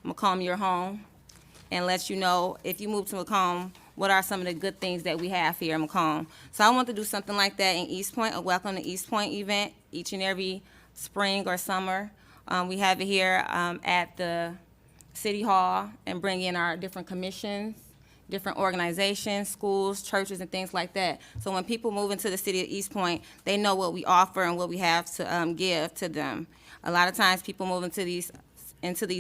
Macomb Your Home, and lets you know, if you move to Macomb, what are some of the good things that we have here in Macomb. So I want to do something like that in Eastpointe, a Welcome to Eastpointe event, each and every spring or summer. We have it here at the City Hall, and bring in our different commissions, different organizations, schools, churches, and things like that. So when people move into the city of Eastpointe, they know what we offer and what we have to give to them. A lot of times people move into these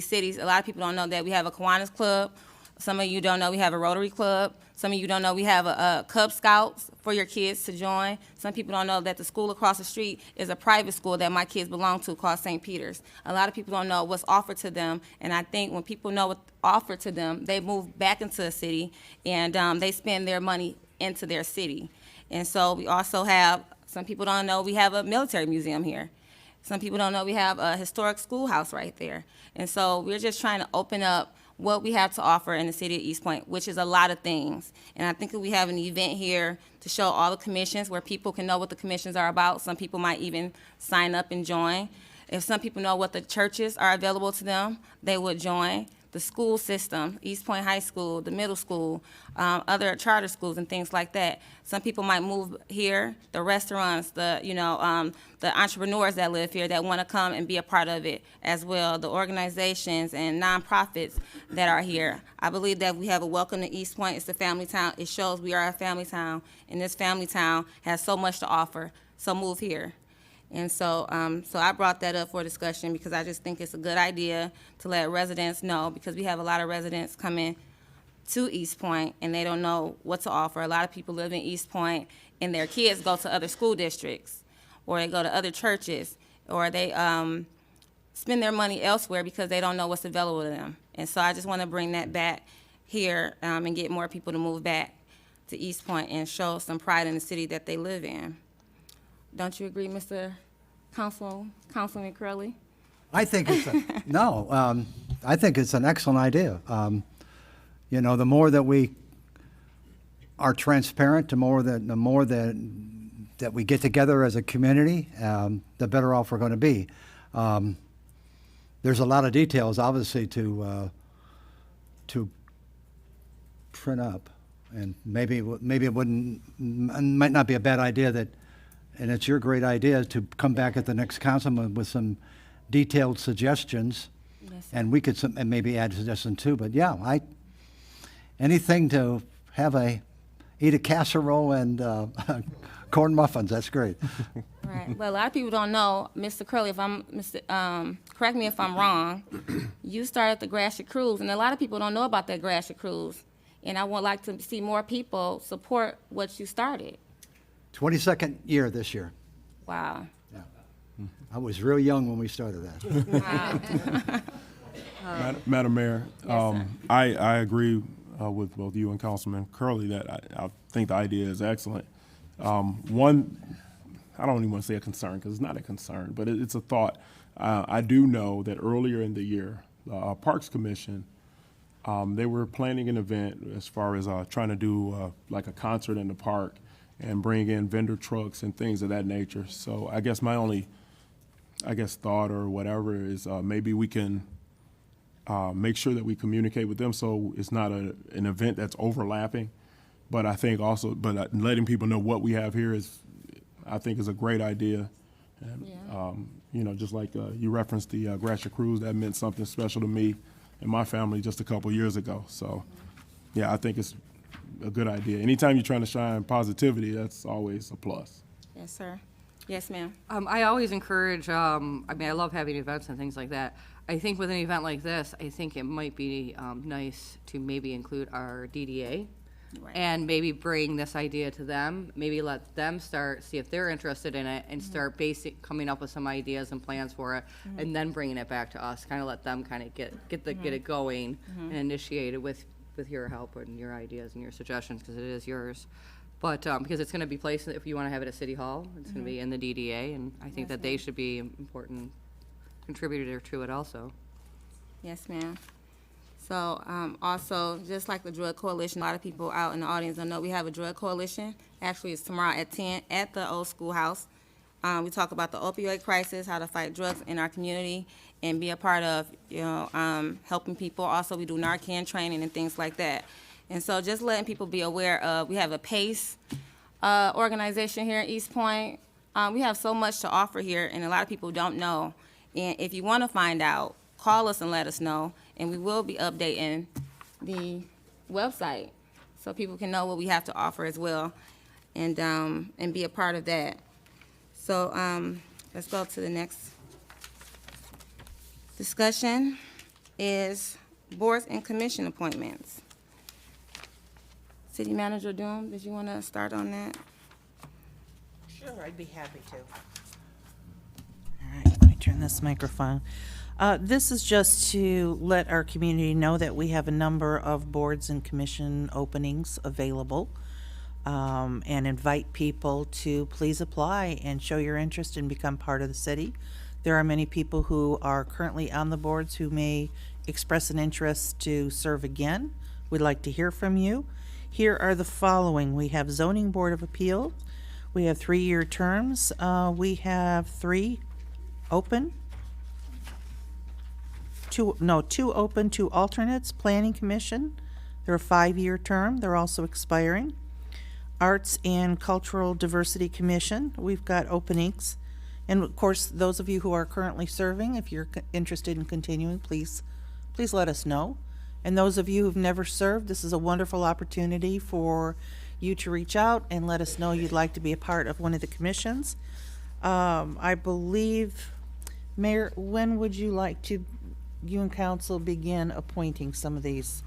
cities, a lot of people don't know that we have a Kiwanis Club. Some of you don't know we have a Rotary Club. Some of you don't know we have a Cub Scouts for your kids to join. Some people don't know that the school across the street is a private school that my kids belong to called St. Peter's. A lot of people don't know what's offered to them, and I think when people know what's offered to them, they move back into the city, and they spend their money into their city. And so we also have, some people don't know we have a military museum here. Some people don't know we have a historic schoolhouse right there. And so we're just trying to open up what we have to offer in the city of Eastpointe, which is a lot of things. And I think that we have an event here to show all the commissions where people can know what the commissions are about. Some people might even sign up and join. If some people know what the churches are available to them, they would join. The school system, Eastpointe High School, the middle school, other charter schools and things like that. Some people might move here, the restaurants, the entrepreneurs that live here that want to come and be a part of it as well, the organizations and nonprofits that are here. I believe that we have a Welcome to Eastpointe. It's a family town. It shows we are a family town, and this family town has so much to offer, so move here. And so I brought that up for discussion because I just think it's a good idea to let residents know, because we have a lot of residents coming to Eastpointe and they don't know what to offer. A lot of people live in Eastpointe and their kids go to other school districts, or they go to other churches, or they spend their money elsewhere because they don't know what's available to them. And so I just want to bring that back here and get more people to move back to Eastpointe and show some pride in the city that they live in. Don't you agree, Mr. Councilman Curley?
I think it's I think it's an excellent idea. You know, the more that we are transparent, the more that we get together as a community, the better off we're going to be. There's a lot of details, obviously, to print up, and maybe it might not be a bad idea that, and it's your great idea to come back at the next council with some detailed suggestions,
Yes, sir.
and we could and maybe add suggestions too. But yeah, anything to eat a casserole and corn muffins. That's great.
Right. Well, a lot of people don't know, Mr. Curley, correct me if I'm wrong, you started the Gratiot Cruise, and a lot of people don't know about that Gratiot Cruise. And I would like to see more people support what you started.
22nd year this year.
Wow.
I was real young when we started that.
Wow.
Madam Mayor,
sir.
I agree with both you and Councilman Curley that I think the idea is excellent. One, I don't even want to say a concern because it's not a concern, but it's a thought. I do know that earlier in the year, Parks Commission, they were planning an event as far as trying to do like a concert in the park and bring in vendor trucks and things of that nature. So I guess my only, thought or whatever is maybe we can make sure that we communicate with them so it's not an event that's overlapping. But I think also, letting people know what we have here I think is a great idea. And,
Yeah.
you know, just like you referenced the Gratiot Cruise, that meant something special to me and my family just a couple years ago. So, yeah, I think it's a good idea. Anytime you're trying to shine positivity, that's always a plus.
Yes, sir. Yes, ma'am.
I always encourage, I love having events and things like that. I think with an event like this, I think it might be nice to maybe include our DDA
Right.
and maybe bring this idea to them, maybe let them see if they're interested in it and start coming up with some ideas and plans for it, and then bringing it back to us, kind of let them kind of get it going and initiate it with your help and your ideas and your suggestions, because it is yours. But because it's going to be placed, if you want to have it at City Hall, it's going to be in the DDA, and I think that they should be an important contributor to it also.
Yes, ma'am. So, also, just like the Drug Coalition, a lot of people out in the audience don't know we have a drug coalition. Actually, it's tomorrow at 10 at the old schoolhouse. We talk about the opioid crisis, how to fight drugs in our community, and be a part of, helping people. Also, we do Narcan training and things like that. And so just letting people be aware of, we have a PACE organization here in Eastpointe. We have so much to offer here, and a lot of people don't know. And if you want to find out, call us and let us know, and we will be updating the website so people can know what we have to offer as well, and be a part of that. So let's go to the next discussion is boards and commission appointments. City Manager Doom, did you want to start on that?
Sure, I'd be happy to.
All right, let me turn this microphone. This is just to let our community know that we have a number of boards and commission openings available, and invite people to please apply and show your interest and become part of the city. There are many people who are currently on the boards who may express an interest to serve again. We'd like to hear from you. Here are the following. We have Zoning Board of Appeal. We have 3-year terms. We have 3 open. 2 open, 2 alternates. Planning Commission, they're a 5-year term. They're also expiring. Arts and Cultural Diversity Commission, we've got openings. And of course, those of you who are currently serving, if you're interested in continuing, please let us know. And those of you who've never served, this is a wonderful opportunity for you to reach out and let us know you'd like to be a part of one of the commissions. I believe, Mayor, when would you like to, you and council, begin appointing some of these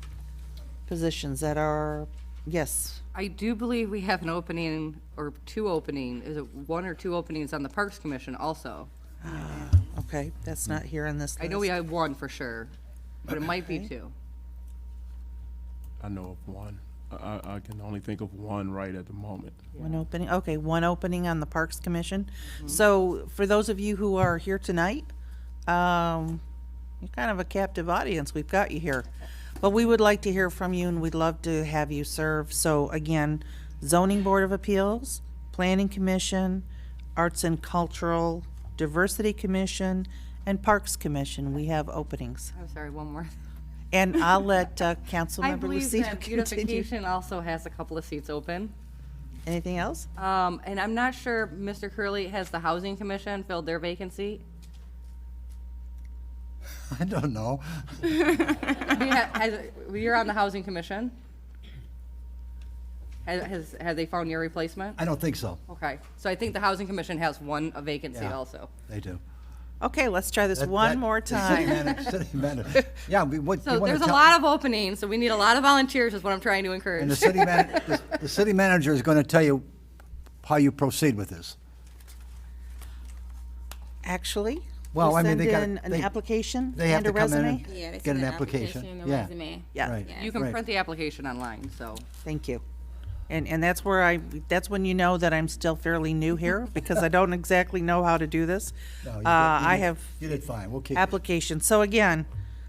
positions that are, yes?
I do believe we have an opening, or 2 openings, is it 1 or 2 openings on the Parks Commission also?
Okay, that's not here on this list.
I know we have 1 for sure, but it might be 2.
I know of 1. I can only think of one right at the moment.
One opening, okay, one opening on the Parks Commission. So for those of you who are here tonight, you're kind of a captive audience. We've got you here. But we would like to hear from you, and we'd love to have you serve. So again, Zoning Board of Appeals, Planning Commission, Arts and Cultural, Diversity Commission, and Parks Commission. We have openings.
I'm sorry, one more.
And I'll let
I
Councilmember
believe
Lucido
that
continue.
beautification also has a couple of seats open.
Anything else?
And I'm not sure, Mr. Curley, has the Housing Commission filled their vacancy?
I don't know.
You're on the Housing Commission? Have they found your replacement?
I don't think so.
Okay, so I think the Housing Commission has one vacancy
Yeah.
also.
They do.
Okay, let's try this
That-
one
that-
more
the city
time.
city manager. Yeah, what,
So
you wanna
there's a
tell-
lot of openings, so we need a lot of volunteers is what I'm trying to encourage.
And the city manager is going to tell you how you proceed with this.
Actually,
Well,
you
I mean,
send
they gotta-
in an
they-
application
They have
and a
to come in
resume?
and
Yeah, they
get
send
an
an
application.
and a
Yeah.
resume.
Yeah.
Right.
Yeah.
You can
Right.
print the application online, so.
Thank you. And that's where that's when you know that I'm still fairly new here, because I don't exactly know how to do this.
No, you did-
I have
You did fine. We'll keep it.
applications. So again,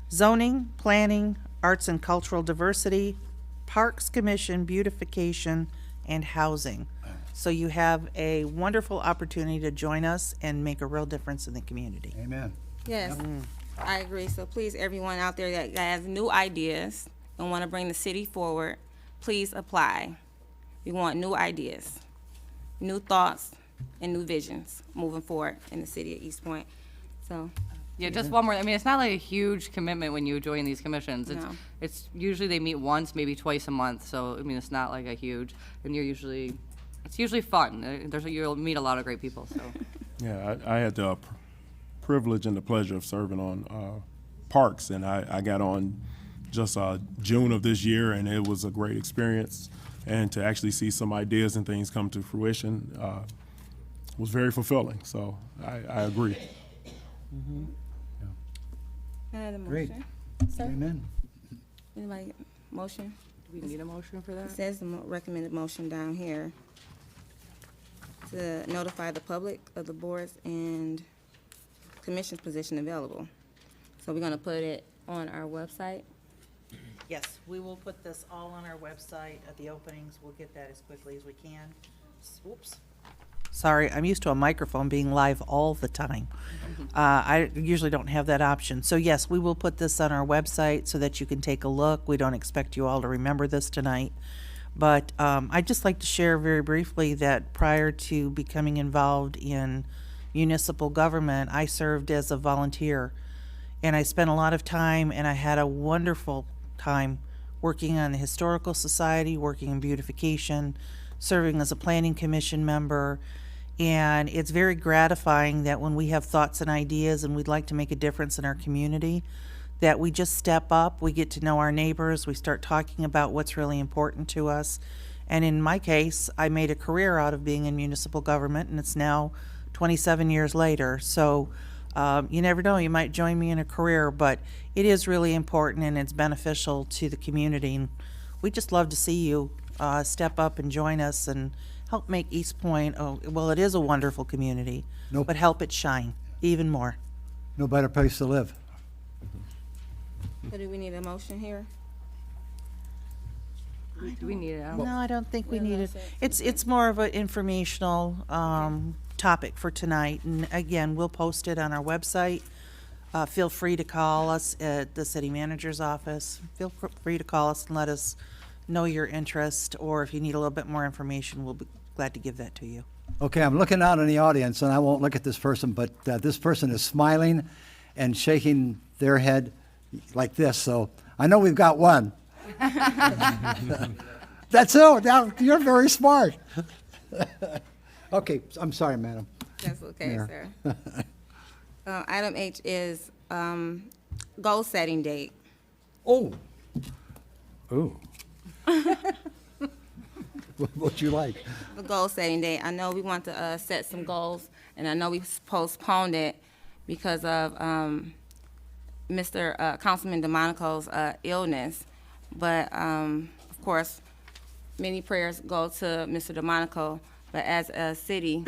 zoning, planning, arts and cultural diversity, Parks Commission, beautification, and housing. So you have a wonderful opportunity to join us and make a real difference in the community.
Amen.
Yes, I agree. So please, everyone out there that has new ideas and want to bring the city forward, please apply. We want new ideas, new thoughts, and new visions moving forward in the city of Eastpointe. So,
Yeah, just one more. I mean, it's not like a huge commitment when you join these commissions.
No.
It's usually they meet once, maybe twice a month. So I mean, it's not like a huge. And it's usually fun. You'll meet a lot of great people. So
Yeah, I had the privilege and the pleasure of serving on Parks, and I got on just June of this year, and it was a great experience. And to actually see some ideas and things come to fruition was very fulfilling. So I agree.
can I have a
Great.
motion? Sir,
Amen.
anybody, motion?
do we need a motion for
It
that?
says the recommended motion down here to notify the public of the boards and commission's position available. So we're gonna put it on our website.
Yes, we will put this all on our website at the openings. We'll get that as quickly as we can. Oops. Sorry, I'm used to a microphone being live all the time. I usually don't have that option. So yes, we will put this on our website so that you can take a look. We don't expect you all to remember this tonight. But I'd just like to share very briefly that prior to becoming involved in municipal government, I served as a volunteer. And I spent a lot of time, and I had a wonderful time working on the Historical Society, working in beautification, serving as a planning commission member. And it's very gratifying that when we have thoughts and ideas and we'd like to make a difference in our community, that we just step up, we get to know our neighbors, we start talking about what's really important to us. And in my case, I made a career out of being in municipal government, and it's now 27 years later. So you never know, you might join me in a career, but it is really important and it's beneficial to the community. And we just love to see you step up and join us and help make Eastpointe, well, it is a wonderful community,
Nope.
but help it shine even more.
No better place to live.
So do we need a motion here?
Do we need it? I don't-
No, I don't think we
Yeah,
need it.
that's
It's more of an informational topic for tonight. And again, we'll post it on our website. Feel free to call us at the city manager's office. Feel free to call us and let us know your interest, or if you need a little bit more information, we'll be glad to give that to you.
Okay, I'm looking out in the audience, and I won't look at this person, but this person is smiling and shaking their head like this, so I know we've got one. That's all. Now, you're very smart. Okay, I'm sorry, madam.
That's okay,
Mayor.
sir. Item H is goal setting date.
Oh. Ooh. What'd you like?
The goal setting date. I know we want to set some goals, and I know we postponed it because of Councilman DeMonico's illness. But of course,
many prayers go to Mr. DeMonico, but as a city,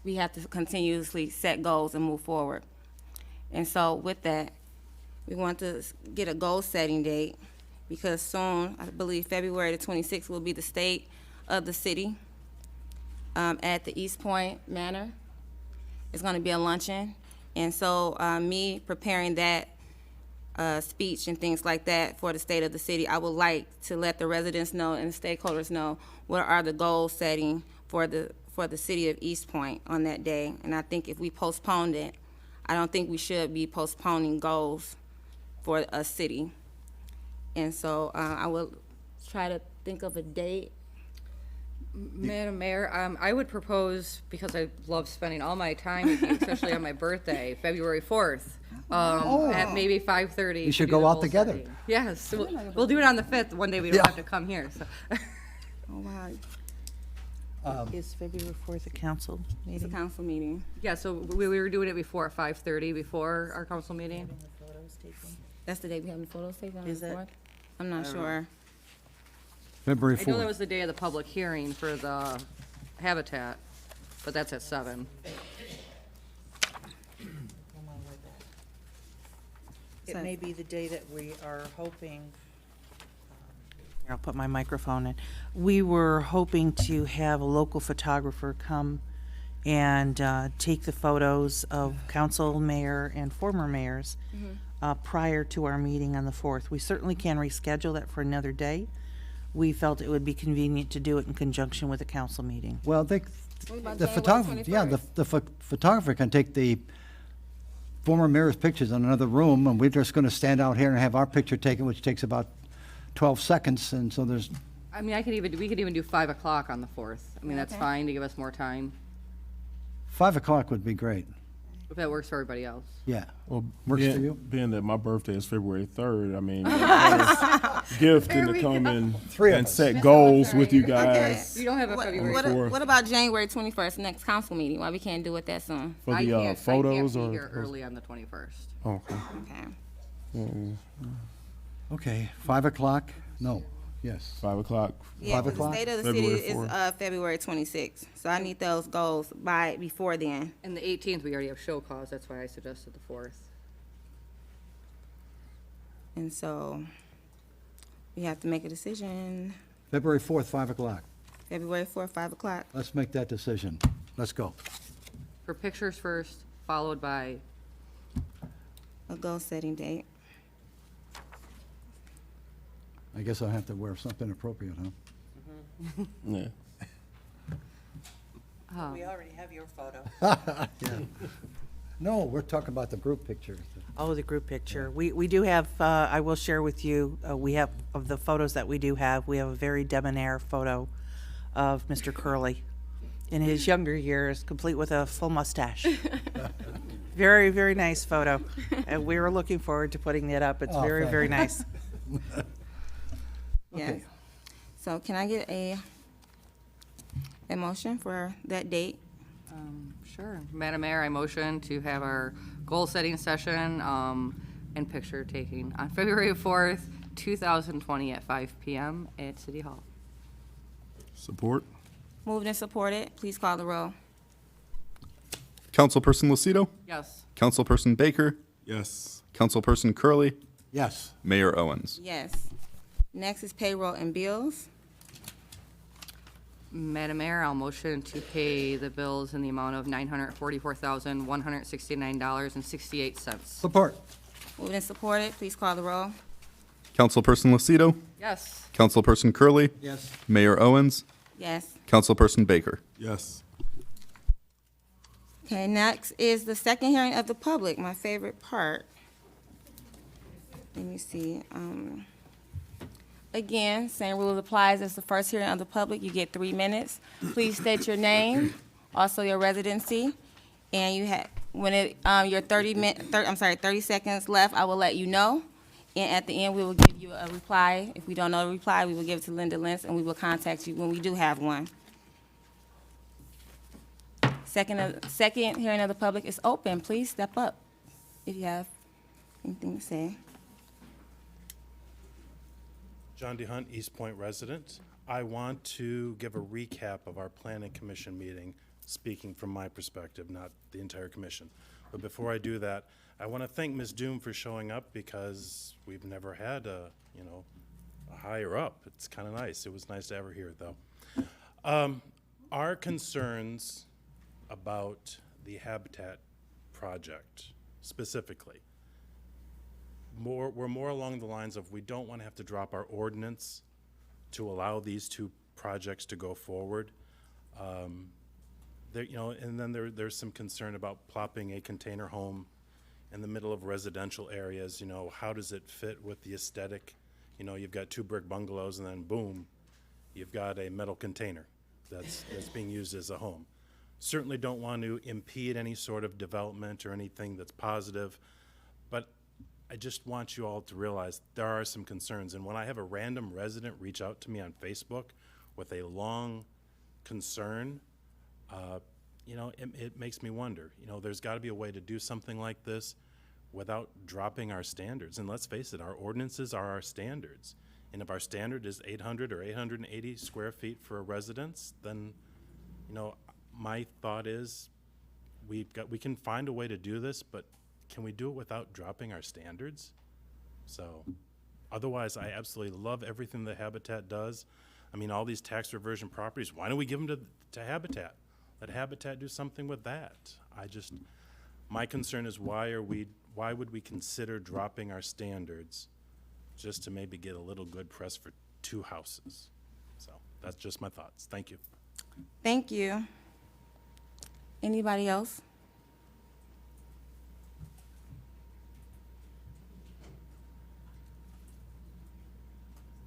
we have to continuously set goals and move forward. And so with that, we want to get a goal-setting date, because soon, I believe February the 26th will be the state of the city at the Eastpointe Manor. It's going to be a luncheon. And so me preparing that speech and things like that for the state of the city, I would like to let the residents know and the stakeholders know what are the goals setting for the city of Eastpointe on that day. And I think if we postponed it, I don't think we should be postponing goals for a city. And so I will try to think of a date.
Madam Mayor, I would propose, because I love spending all my time with you, especially on my birthday, February 4th, at maybe 5:30.
We should
to do
go
the
out
goal
together.
setting. Yes, we'll do it on the 5th. One day we don't have to come here, so.
Oh, wow.
Is February 4th a council
It's a
meeting?
council meeting.
Yeah, so we were doing it before, at 5:30, before our council meeting.
That's the day we have the photos taken on
Is
the
it?
4th? I'm not sure.
February
I know that
4th.
was the day of the public hearing for the Habitat, but that's at 7.
It may be the day that we are hoping, here, I'll put my microphone in. We were hoping to have a local photographer come and take the photos of council, mayor, and former mayors prior to our meeting on the 4th. We certainly can reschedule that for another day. We felt it would be convenient to do it in conjunction with a council meeting.
Well, they,
What about
the
January
photographer, yeah,
21st?
photographer can take the former mayor's pictures in another room, and we're just gonna stand out here and have our picture taken, which takes about 12 seconds, and so there's,
I mean, we could even do 5 o'clock on the 4th. I mean, that's
Okay.
fine to give us more time,
5 o'clock would be great.
if that works for everybody else.
Yeah.
Well,
Works for you?
being that my birthday is February 3rd, I mean, gift and to come and,
Three of
and
us.
set goals with you guys
You don't have a February.
What about January 21st, next council meeting? Why we can't do it that soon?
for
I
the
can't
photos
be
or.
here early on the 21st.
Oh, okay.
Okay.
Okay, 5 o'clock? No, yes.
5 o'clock.
Yeah,
5
but the
o'clock?
state of the city
February
is
4th.
February 26th. So I need those goals before then.
And the 18th, we already have show cause, that's why I suggested the 4th.
And so we have to make a decision.
February 4th, 5 o'clock.
February 4th, 5 o'clock.
Let's make that decision. Let's go.
For pictures first, followed by,
A goal setting date.
I guess I'll have to wear something appropriate, huh?
Yeah.
We already have your photo.
No, we're talking about the group picture.
Oh, the group picture. We do have, I will share with you, we have, of the photos that we do have, we have a very debonair photo of Mr. Curley in his younger years, complete with a full mustache. Very, very nice photo. And we were looking forward to putting that up. It's
Oh,
very,
thank
very
you.
nice.
Yes.
Okay.
So can I get a motion for that date?
sure. Madam Mayor, I motion to have our goal-setting session and picture taking on February 4th, 2020 at 5 PM at City Hall.
Support.
Moved and supported. Please call the roll.
Councilperson Lucido,
Yes.
Councilperson Baker,
Yes.
Councilperson Curley,
Yes.
Mayor Owens.
Yes. Next is payroll and bills.
Madam Mayor, I'll motion to pay the bills in the amount of $944,169.68.
Support.
Moved and supported. Please call the roll.
Councilperson Lucido,
Yes.
Councilperson Curley,
Yes.
Mayor Owens,
Yes.
Councilperson Baker.
Yes.
Okay, next is the second hearing of the public, my favorite part. Let me see. Again, same rule applies as the first hearing of the public. You get 3 minutes. Please state your name, also your residency, and you have, when it, your 30 seconds left, I will let you know. And at the end, we will give you a reply. If we don't know the reply, we will give it to Linda Lentz, and we will contact you when we do have one. Second hearing of the public is open. Please step up if you have anything to say.
John DeHunt, Eastpointe resident. I want to give a recap of our planning commission meeting, speaking from my perspective, not the entire commission. But before I do that, I want to thank Ms. Doom for showing up because we've never had a higher up. It's kind of nice. It was nice to have her here, though. Our concerns about the Habitat project specifically were more along the lines of we don't want to have to drop our ordinance to allow these two projects to go forward. There, and then there's some concern about plopping a container home in the middle of residential areas. How does it fit with the aesthetic? You've got 2 brick bungalows, and then boom, you've got a metal container that's being used as a home. Certainly don't want to impede any sort of development or anything that's positive, but I just want you all to realize there are some concerns. And when I have a random resident reach out to me on Facebook with a long concern, it makes me wonder. There's got to be a way to do something like this without dropping our standards. And let's face it, our ordinances are our standards. And if our standard is 800 or 880 square feet for a residence, then, my thought is we can find a way to do this, but can we do it without dropping our standards? So, otherwise, I absolutely love everything that Habitat does. I mean, all these tax reversion properties, why don't we give them to Habitat? Let Habitat do something with that. My concern is why would we consider dropping our standards just to maybe get a little good press for 2 houses? So, that's just my thoughts. Thank you.
Thank you. Anybody else?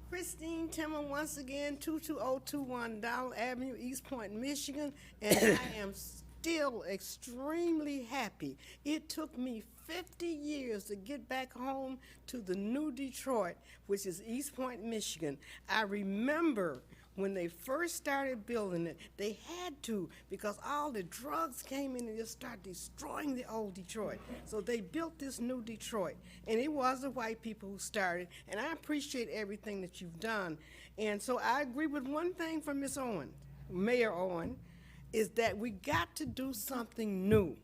Christine Timmer, once again, 22021 Donald Avenue, Eastpointe, Michigan, and I am still extremely happy. It took me 50 years to get back home to the new Detroit, which is Eastpointe, Michigan. I remember when they first started building it, they had to, because all the drugs came in and just started destroying the old Detroit. So they built this new Detroit, and it was the white people who started, and I appreciate everything that you've done. And so I agree with one thing from Ms. Owen, Mayor Owen, is that we got to do something new.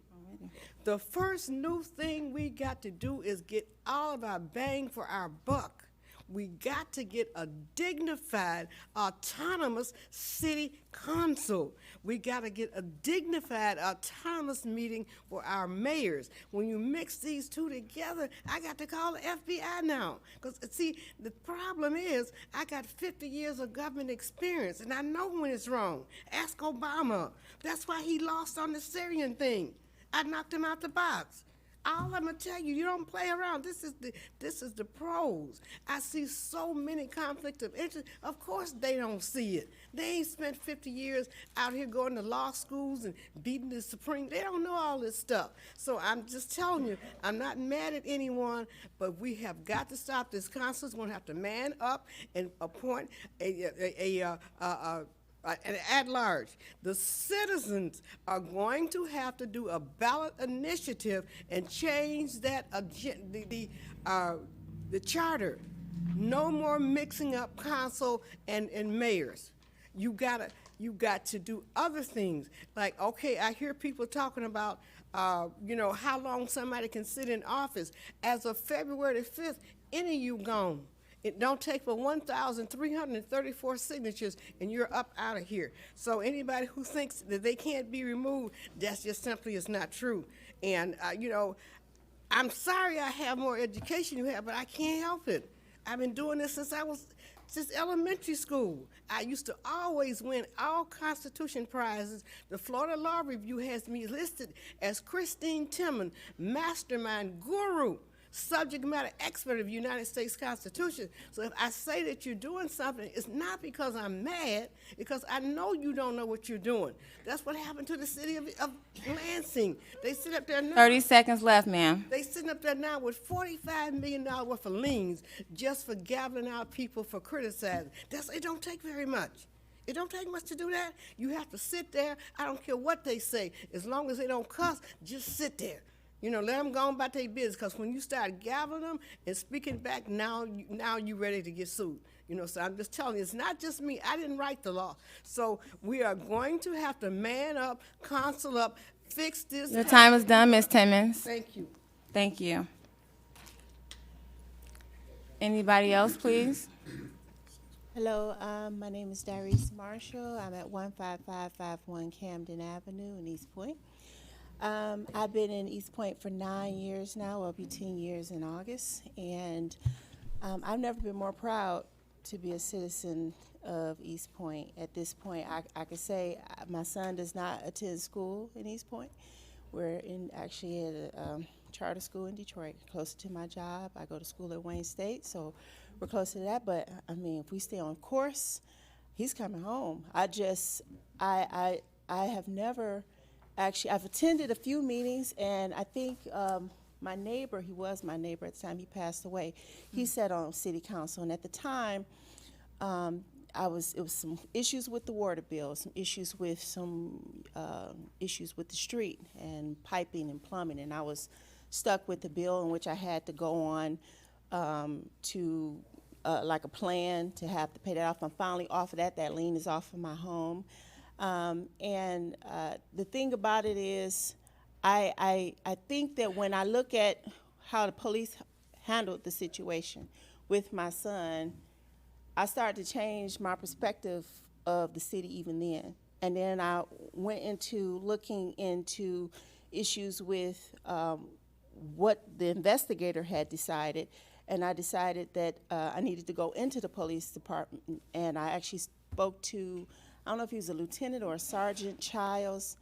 The first new thing we got to do is get all of our bang for our buck. We got to get a dignified, autonomous city council. We got to get a dignified, autonomous meeting for our mayors. When you mix these two together, I got to call the FBI now. Because, see, the problem is I got 50 years of government experience, and I know when it's wrong. Ask Obama. That's why he lost on the Syrian thing. I knocked him out the box. All I'm gonna tell you, you don't play around. This is the pros. I see so many conflicts of interest. Of course they don't see it. They ain't spent 50 years out here going to law schools and beating the Supreme. They don't know all this stuff. So I'm just telling you, I'm not mad at anyone, but we have got to stop this. Council's gonna have to man up and appoint an at-large. The citizens are going to have to do a ballot initiative and change that the charter. No more mixing up council and mayors. You got to do other things. Like, okay, I hear people talking about how long somebody can sit in office. As of February the 5th, any of you gone. It don't take but 1,334 signatures, and you're up out of here. So anybody who thinks that they can't be removed, that's just simply is not true. And, I'm sorry I have more education you have, but I can't help it. I've been doing this since I was just elementary school. I used to always win all Constitution prizes. The Florida Law Review has me listed as Christine Timon, mastermind guru, subject matter expert of the United States Constitution. So if I say that you're doing something, it's not because I'm mad, because I know you don't know what you're doing. That's what happened to the city of Lansing. They sit up there now.
30 seconds left, ma'am.
They sitting up there now with $45 million worth of liens just for gabbling out people for criticizing. It don't take very much. It don't take much to do that. You have to sit there. I don't care what they say. As long as they don't cuss, just sit there. You know, let them go on about their business, because when you start gathering them and speaking back, now you ready to get sued. You know, so I'm just telling you, it's not just me. I didn't write the law. So we are going to have to man up, counsel up, fix this.
Your time is done, Ms. Timmons.
Thank you.
Thank you. Anybody else, please?
Hello, my name is Darice Marshall. I'm at 15551 Camden Avenue in Eastpointe. I've been in Eastpointe for 9 years now. I'll be 10 years in August. And I've never been more proud to be a citizen of Eastpointe. At this point, I could say my son does not attend school in Eastpointe. We're actually at a charter school in Detroit, closer to my job. I go to school at Wayne State, so we're close to that. But I mean, if we stay on course, he's coming home. I have never actually, I've attended a few meetings, and I think my neighbor, he was my neighbor at the time, he passed away. He sat on city council, and at the time, it was some issues with the water bill, some issues with the street and piping and plumbing, and I was stuck with the bill in which I had to go on to like a plan to have to pay that off. I'm finally off of that. That lien is off of my home. And the thing about it is, I think that when I look at how the police handled the situation with my son, I started to change my perspective of the city even then. And then I went into looking into issues with what the investigator had decided, and I decided that I needed to go into the police department, and I actually spoke to, I don't know if he was a lieutenant or a sergeant, Childs.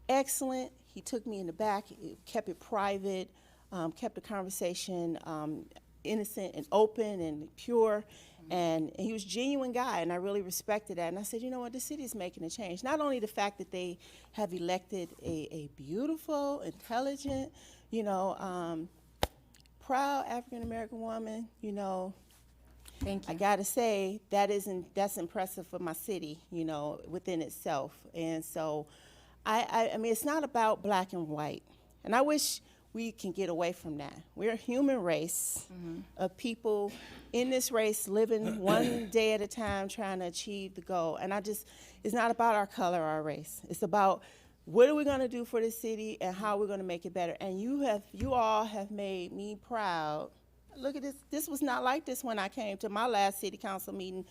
Excellent. He took me in the back, kept it private, kept the conversation innocent and open and pure. And he was a genuine guy, and I really respected that. And I said, you know what, the city is making a change. Not only the fact that they have elected a beautiful, intelligent, you know, proud African-American woman, you know.
Thank you.
I gotta say, that's impressive for my city, you know, within itself. And so, I mean, it's not about black and white. And I wish we can get away from that. We're a human race of people in this race living one day at a time trying to achieve the goal. And it's not about our color or our race. It's about what are we gonna do for the city and how we're gonna make it better. And you all have made me proud. Look at this. This was not like this when I came to my last city council meeting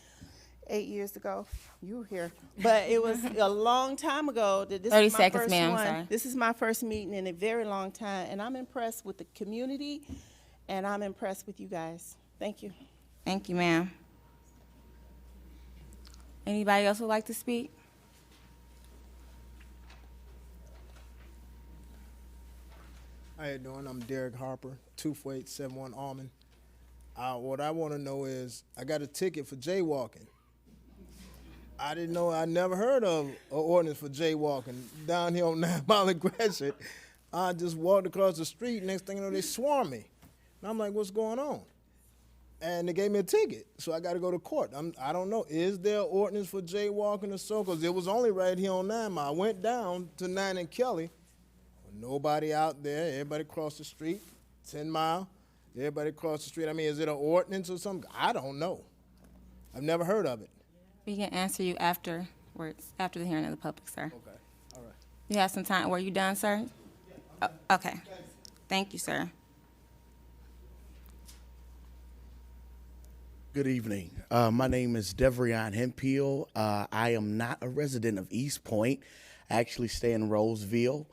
8 years ago. You were here. But it was a long time ago that this
30
is my
seconds,
first
ma'am,
one.
sorry.
This is my first meeting in a very long time, and I'm impressed with the community, and I'm impressed with you guys. Thank you.
Thank you, ma'am. Anybody else would like to speak?
How you doing? I'm Derek Harper, 24871 Almond. What I want to know is, I got a ticket for jaywalking. I didn't know, I never heard of an ordinance for jaywalking down here on 9 Mile and Gresham. I just walked across the street, next thing you know, they swarmed me. And I'm like, what's going on? And they gave me a ticket, so I got to go to court. I don't know, is there an ordinance for jaywalking or so? Because it was only right here on 9 Mile. I went down to 9 and Kelly, nobody out there, everybody across the street, 10 Mile, everybody across the street. I mean, is it an ordinance or something? I don't know. I've never heard of it.
We can answer you afterwards, after the hearing of the public, sir.
Okay, all right.
You have some time. Were you done, sir? Oh, okay. Thank you, sir.
Good evening. My name is Devrion Hempel. I am not a resident of Eastpointe. I actually stay in Roseville.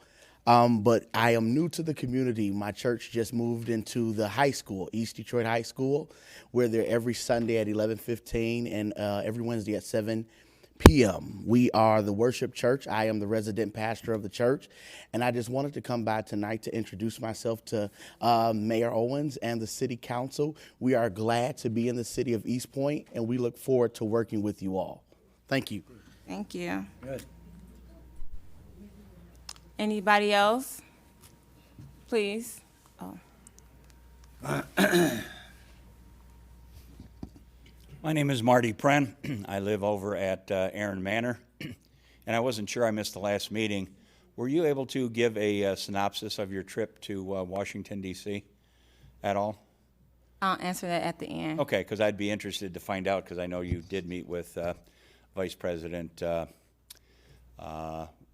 But I am new to the community. My church just moved into the high school, East Detroit High School. We're there every Sunday at 11:15 and every Wednesday at 7 p.m. We are the worship church. I am the resident pastor of the church. And I just wanted to come by tonight to introduce myself to Mayor Owens and the city council. We are glad to be in the city of Eastpointe, and we look forward to working with you all. Thank you.
Thank you.
Good.
Anybody else? Please. Oh.
My name is Marty Pren. I live over at Aaron Manor, and I wasn't sure I missed the last meeting, were you able to give a synopsis of your trip to Washington, D.C. at all?
I'll answer that at the end.
Okay, because I'd be interested to find out, because I know you did meet with Vice President,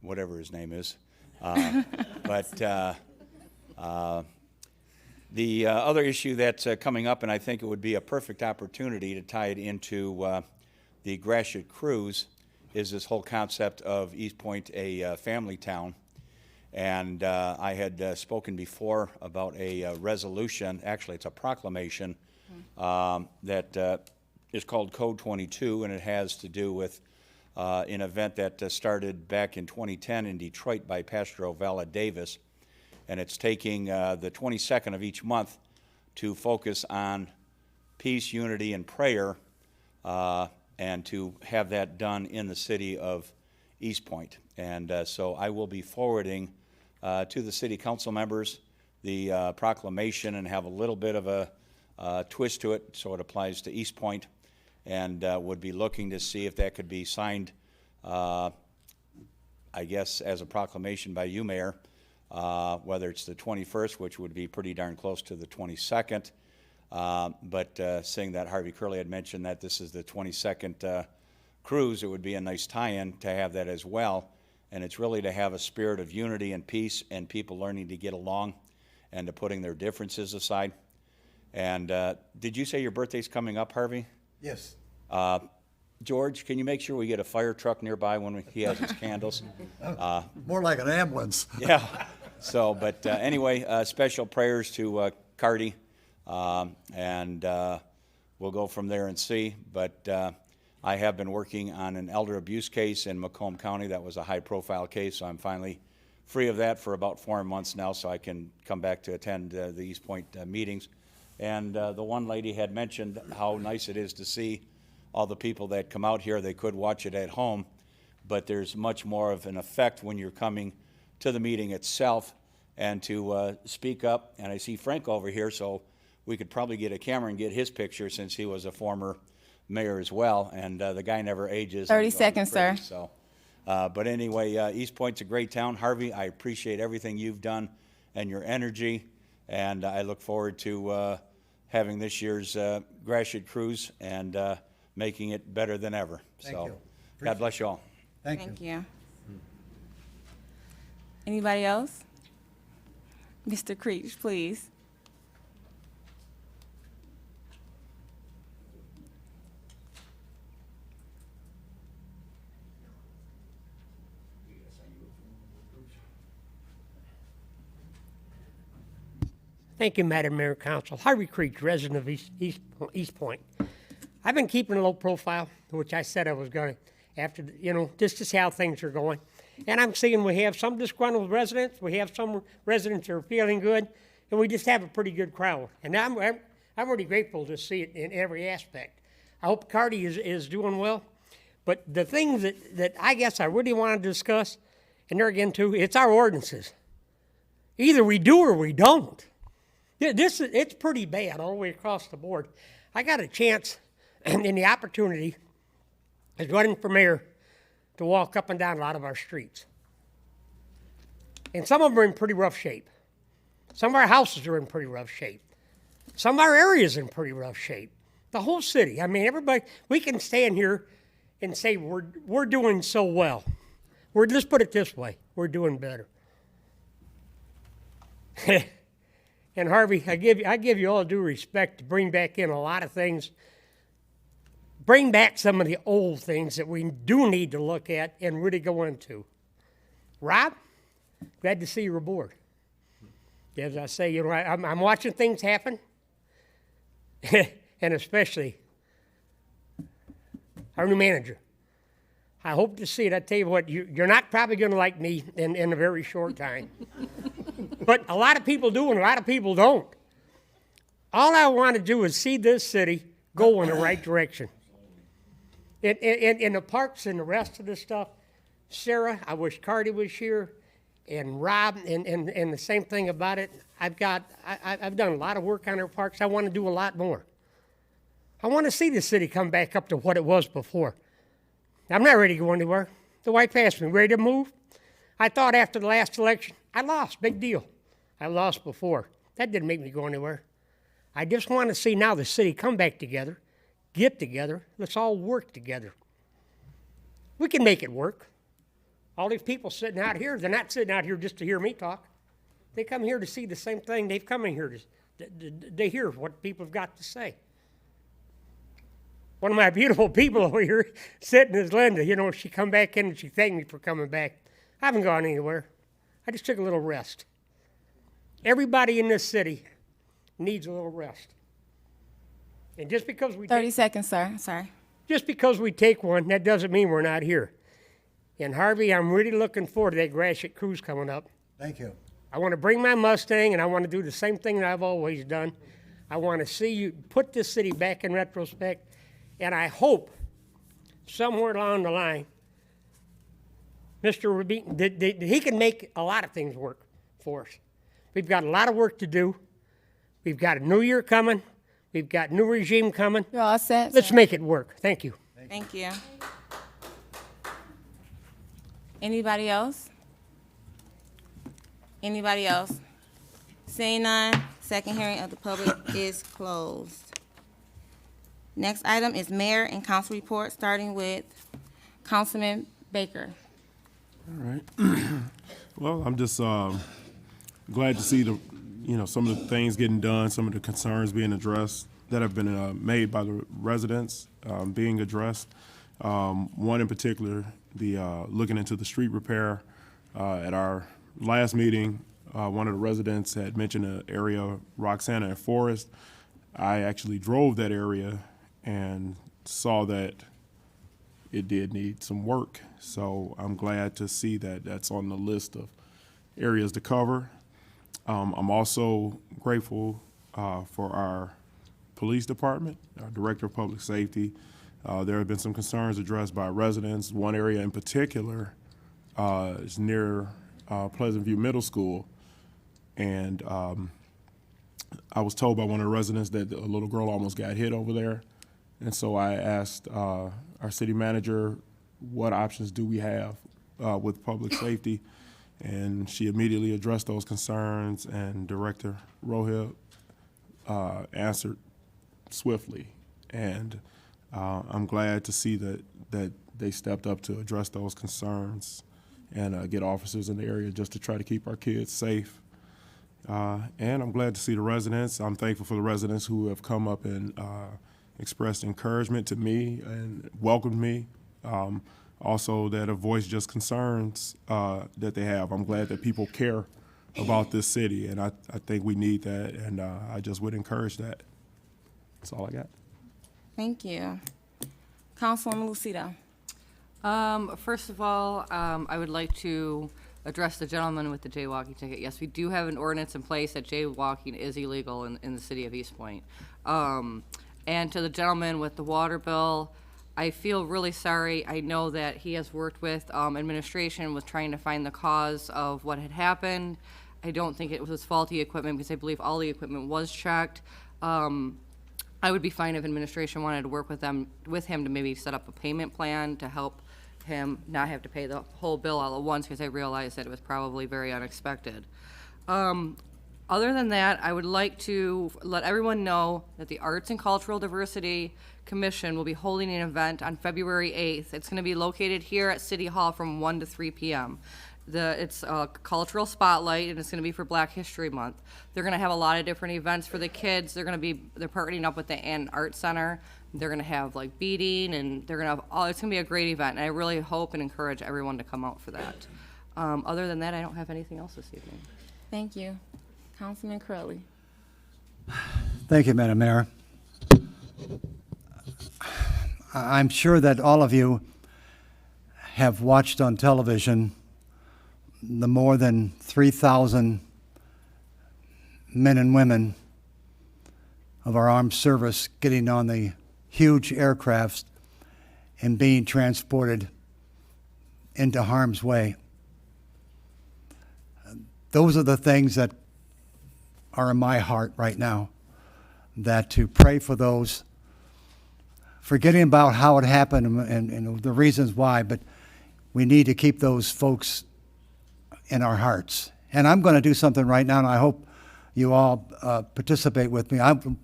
whatever his name is. But the other issue that's coming up, and I think it would be a perfect opportunity to tie it into the Gratiot Cruise, is this whole concept of Eastpointe, a family town. And I had spoken before about a resolution, actually it's a proclamation, that is called Code 22, and it has to do with an event that started back in 2010 in Detroit by Pastor Ovella Davis. And it's taking the 22nd of each month to focus on peace, unity, and prayer, and to have that done in the city of Eastpointe. And so I will be forwarding to the city council members the proclamation, and have a little bit of a twist to it, so it applies to Eastpointe, and would be looking to see if that could be signed, I guess, as a proclamation by you, Mayor, whether it's the 21st, which would be pretty darn close to the 22nd, but seeing that Harvey Curley had mentioned that this is the 22nd cruise, it would be a nice tie-in to have that as well. And it's really to have a spirit of unity and peace, and people learning to get along and to putting their differences aside. And did you say your birthday's coming up, Harvey?
Yes.
George, can you make sure we get a fire truck nearby when he has his candles?
More like an ambulance.
Yeah. So, but anyway, special prayers to Cardi, and we'll go from there and see. But I have been working on an elder abuse case in Macomb County. That was a high-profile case, so I'm finally free of that for about 4 months now, so I can come back to attend the Eastpointe meetings. And the one lady had mentioned how nice it is to see all the people that come out here. They could watch it at home, but there's much more of an effect when you're coming to the meeting itself and to speak up. And I see Frank over here, so we could probably get a camera and get his picture, since he was a former mayor as well, and the guy never ages.
30 seconds, sir.
So, but anyway, Eastpointe's a great town. Harvey, I appreciate everything you've done and your energy, and I look forward to having this year's Gratiot Cruise and making it better than ever.
Thank
So,
you.
God bless you all.
Thank you.
Thank you. Anybody else? Mr. Creech, please.
Thank you, Madam Mayor Council. Harvey Creech, resident of Eastpointe. I've been keeping a low profile, which I said I was going to, after, just to see how things are going. And I'm seeing we have some disgruntled residents, we have some residents that are feeling good, and we just have a pretty good crowd. And I'm really grateful to see it in every aspect. I hope Cardi is doing well. But the things that I guess I really want to discuss, and there again too, it's our ordinances. Either we do or we don't. It's pretty bad all the way across the board. I got a chance and the opportunity as running for mayor to walk up and down a lot of our streets. And some of them are in pretty rough shape. Some of our houses are in pretty rough shape. Some of our areas are in pretty rough shape. The whole city. I mean, everybody, we can stand here and say we're doing so well. Let's put it this way, we're doing better. And Harvey, I give you all due respect to bring back in a lot of things. Bring back some of the old things that we do need to look at and really go into. Rob, glad to see you're aboard. As I say, I'm watching things happen, and especially our new manager. I hope to see it. I tell you what, you're not probably going to like me in a very short time. But a lot of people do and a lot of people don't. All I want to do is see this city go in the right direction. In the parks and the rest of the stuff, Sarah, I wish Cardi was here, and Rob, and the same thing about it. I've done a lot of work on our parks. I want to do a lot more. I want to see the city come back up to what it was before. I'm not ready to go anywhere. The white pass me, ready to move. I thought after the last election, I lost, big deal. I lost before. That didn't make me go anywhere. I just want to see now the city come back together, get together, let's all work together. We can make it work. All these people sitting out here, they're not sitting out here just to hear me talk. They come here to see the same thing. They've come in here they hear what people have got to say. One of my beautiful people over here sitting is Linda. You know, she come back in and she thanked me for coming back. I haven't gone anywhere. I just took a little rest. Everybody in this city needs a little rest. And just because we
30 seconds, sir. Sorry.
Just because we take one, that doesn't mean we're not here. And Harvey, I'm really looking forward to that Gratiot cruise coming up.
Thank you.
I want to bring my Mustang, and I want to do the same thing that I've always done. I want to see you put this city back in retrospect, and I hope somewhere along the line, Mr. Rabin, that he can make a lot of things work for us. We've got a lot of work to do. We've got a new year coming. We've got new regime coming.
You're all set,
Let's
sir?
make it work. Thank you.
Thank you. Anybody else? Anybody else? Seeing none, second hearing of the public is closed. Next item is mayor and council report, starting with Councilman Baker.
All right. Well, I'm just glad to see some of the things getting done, some of the concerns being addressed that have been made by the residents being addressed. One in particular, the looking into the street repair. At our last meeting, one of the residents had mentioned an area, Roxana and Forest. I actually drove that area and saw that it did need some work. So I'm glad to see that that's on the list of areas to cover. I'm also grateful for our police department, our director of public safety. There have been some concerns addressed by residents. One area in particular is near Pleasant View Middle School. And I was told by one of the residents that a little girl almost got hit over there. And so I asked our city manager, what options do we have with public safety? And she immediately addressed those concerns, and Director Rohit answered swiftly. And I'm glad to see that they stepped up to address those concerns and get officers in the area just to try to keep our kids safe. And I'm glad to see the residents. I'm thankful for the residents who have come up and expressed encouragement to me and welcomed me. Also that have voiced just concerns that they have. I'm glad that people care about this city, and I think we need that, and I just would encourage that. That's all I got.
Thank you. Councilwoman Lucido.
First of all, I would like to address the gentleman with the jaywalking ticket. Yes, we do have an ordinance in place that jaywalking is illegal in the city of Eastpointe. And to the gentleman with the water bill, I feel really sorry. I know that he has worked with administration with trying to find the cause of what had happened. I don't think it was faulty equipment because I believe all the equipment was checked. I would be fine if administration wanted to work with him to maybe set up a payment plan to help him not have to pay the whole bill all at once, because I realized that it was probably very unexpected. Other than that, I would like to let everyone know that the Arts and Cultural Diversity Commission will be holding an event on February 8th. It's going to be located here at City Hall from 1 to 3 p.m. It's a cultural spotlight, and it's going to be for Black History Month. They're going to have a lot of different events for the kids. They're partnering up with the Ann Art Center. They're going to have like beading, and they're going to have it's going to be a great event, and I really hope and encourage everyone to come out for that. Other than that, I don't have anything else this evening.
Thank you. Councilman Curley.
Thank you, Madam Mayor. I'm sure that all of you have watched on television the more than 3,000 men and women of our armed service getting on the huge aircrafts and being transported into harm's way. Those are the things that are in my heart right now, that to pray for those, forgetting about how it happened and the reasons why, but we need to keep those folks in our hearts. And I'm going to do something right now, and I hope you all participate with me. I'm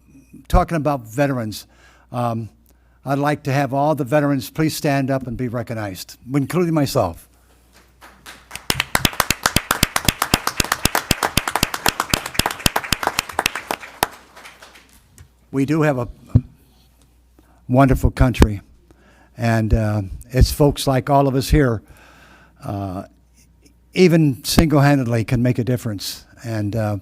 talking about veterans. I'd like to have all the veterans please stand up and be recognized, including myself. We do have a wonderful country, and it's folks like all of us here, even single-handedly can make a difference. And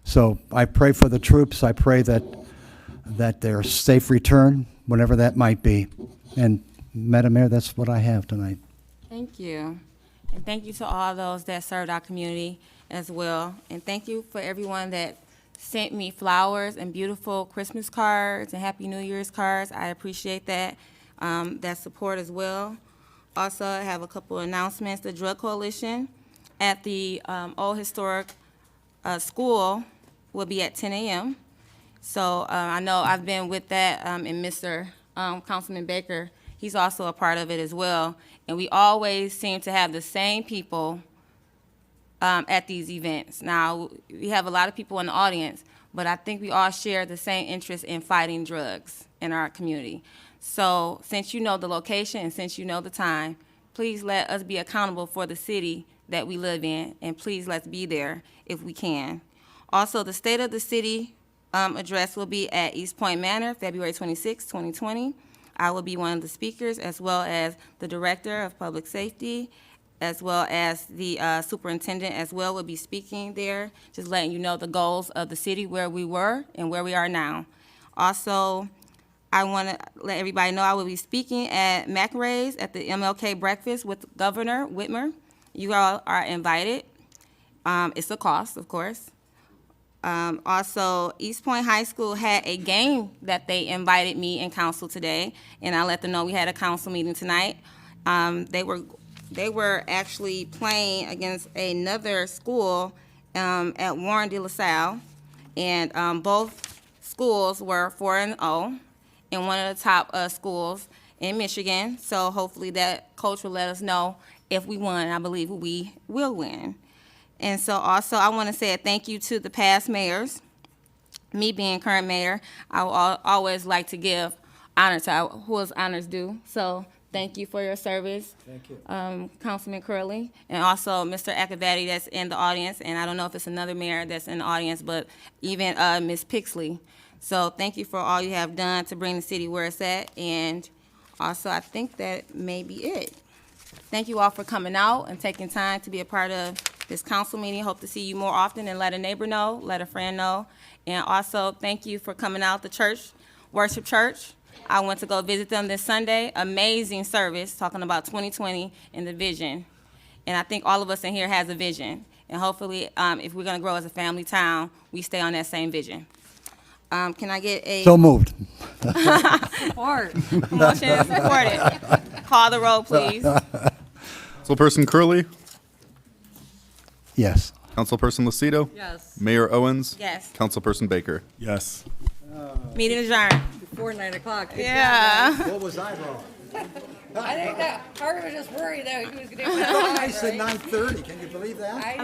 so I pray for the troops. I pray that their safe return, whenever that might be. And Madam Mayor, that's what I have tonight.
Thank you. And thank you to all those that served our community as well. And thank you for everyone that sent me flowers and beautiful Christmas cards and Happy New Year's cards. I appreciate that, that support as well. Also, I have a couple of announcements. The Drug Coalition at the Old Historic School will be at 10 a.m. So I know I've been with that, and Mr. Councilman Baker, he's also a part of it as well. And we always seem to have the same people at these events. Now, we have a lot of people in the audience, but I think we all share the same interest in fighting drugs in our community. So since you know the location and since you know the time, please let us be accountable for the city that we live in, and please let's be there if we can. Also, the State of the City address will be at Eastpointe Manor, February 26, 2020. I will be one of the speakers, as well as the Director of Public Safety, as well as the superintendent as well will be speaking there, just letting you know the goals of the city, where we were and where we are now. Also, I want to let everybody know I will be speaking at McRae's at the MLK Breakfast with Governor Whitmer. You all are invited. It's a cost, of course. Also, Eastpointe High School had a game that they invited me and council today, and I let them know we had a council meeting tonight. They were actually playing against another school at Warren de La Salle, and both schools were 4-0 in one of the top schools in Michigan. So hopefully that coach will let us know if we won. I believe we will win. And so also I want to say a thank you to the past mayors. Me being current mayor, I will always like to give honor to who is honors due. So thank you for your service.
Thank you.
Councilman Curley, and also Mr. Akavati that's in the audience, and I don't know if it's another mayor that's in the audience, but even Ms. Pixley. So thank you for all you have done to bring the city where it's at, and also I think that may be it. Thank you all for coming out and taking time to be a part of this council meeting. Hope to see you more often, and let a neighbor know, let a friend know. And also thank you for coming out to church, Worship Church. I went to go visit them this Sunday. Amazing service, talking about 2020 and the vision. And I think all of us in here has a vision. And hopefully, if we're going to grow as a family town, we stay on that same vision. Can I get a...
So moved.
Support.
Motion is supported. Call the roll, please.
Councilperson Curley,
Yes.
Councilperson Lucido,
Yes.
Mayor Owens,
Yes.
Councilperson Baker.
Yes.
Meeting adjourned.
Before 9 o'clock.
Yeah.
What was I wrong?
I think that Carter was just worried that he was going to.
I said 9:30. Can you believe that?
I know.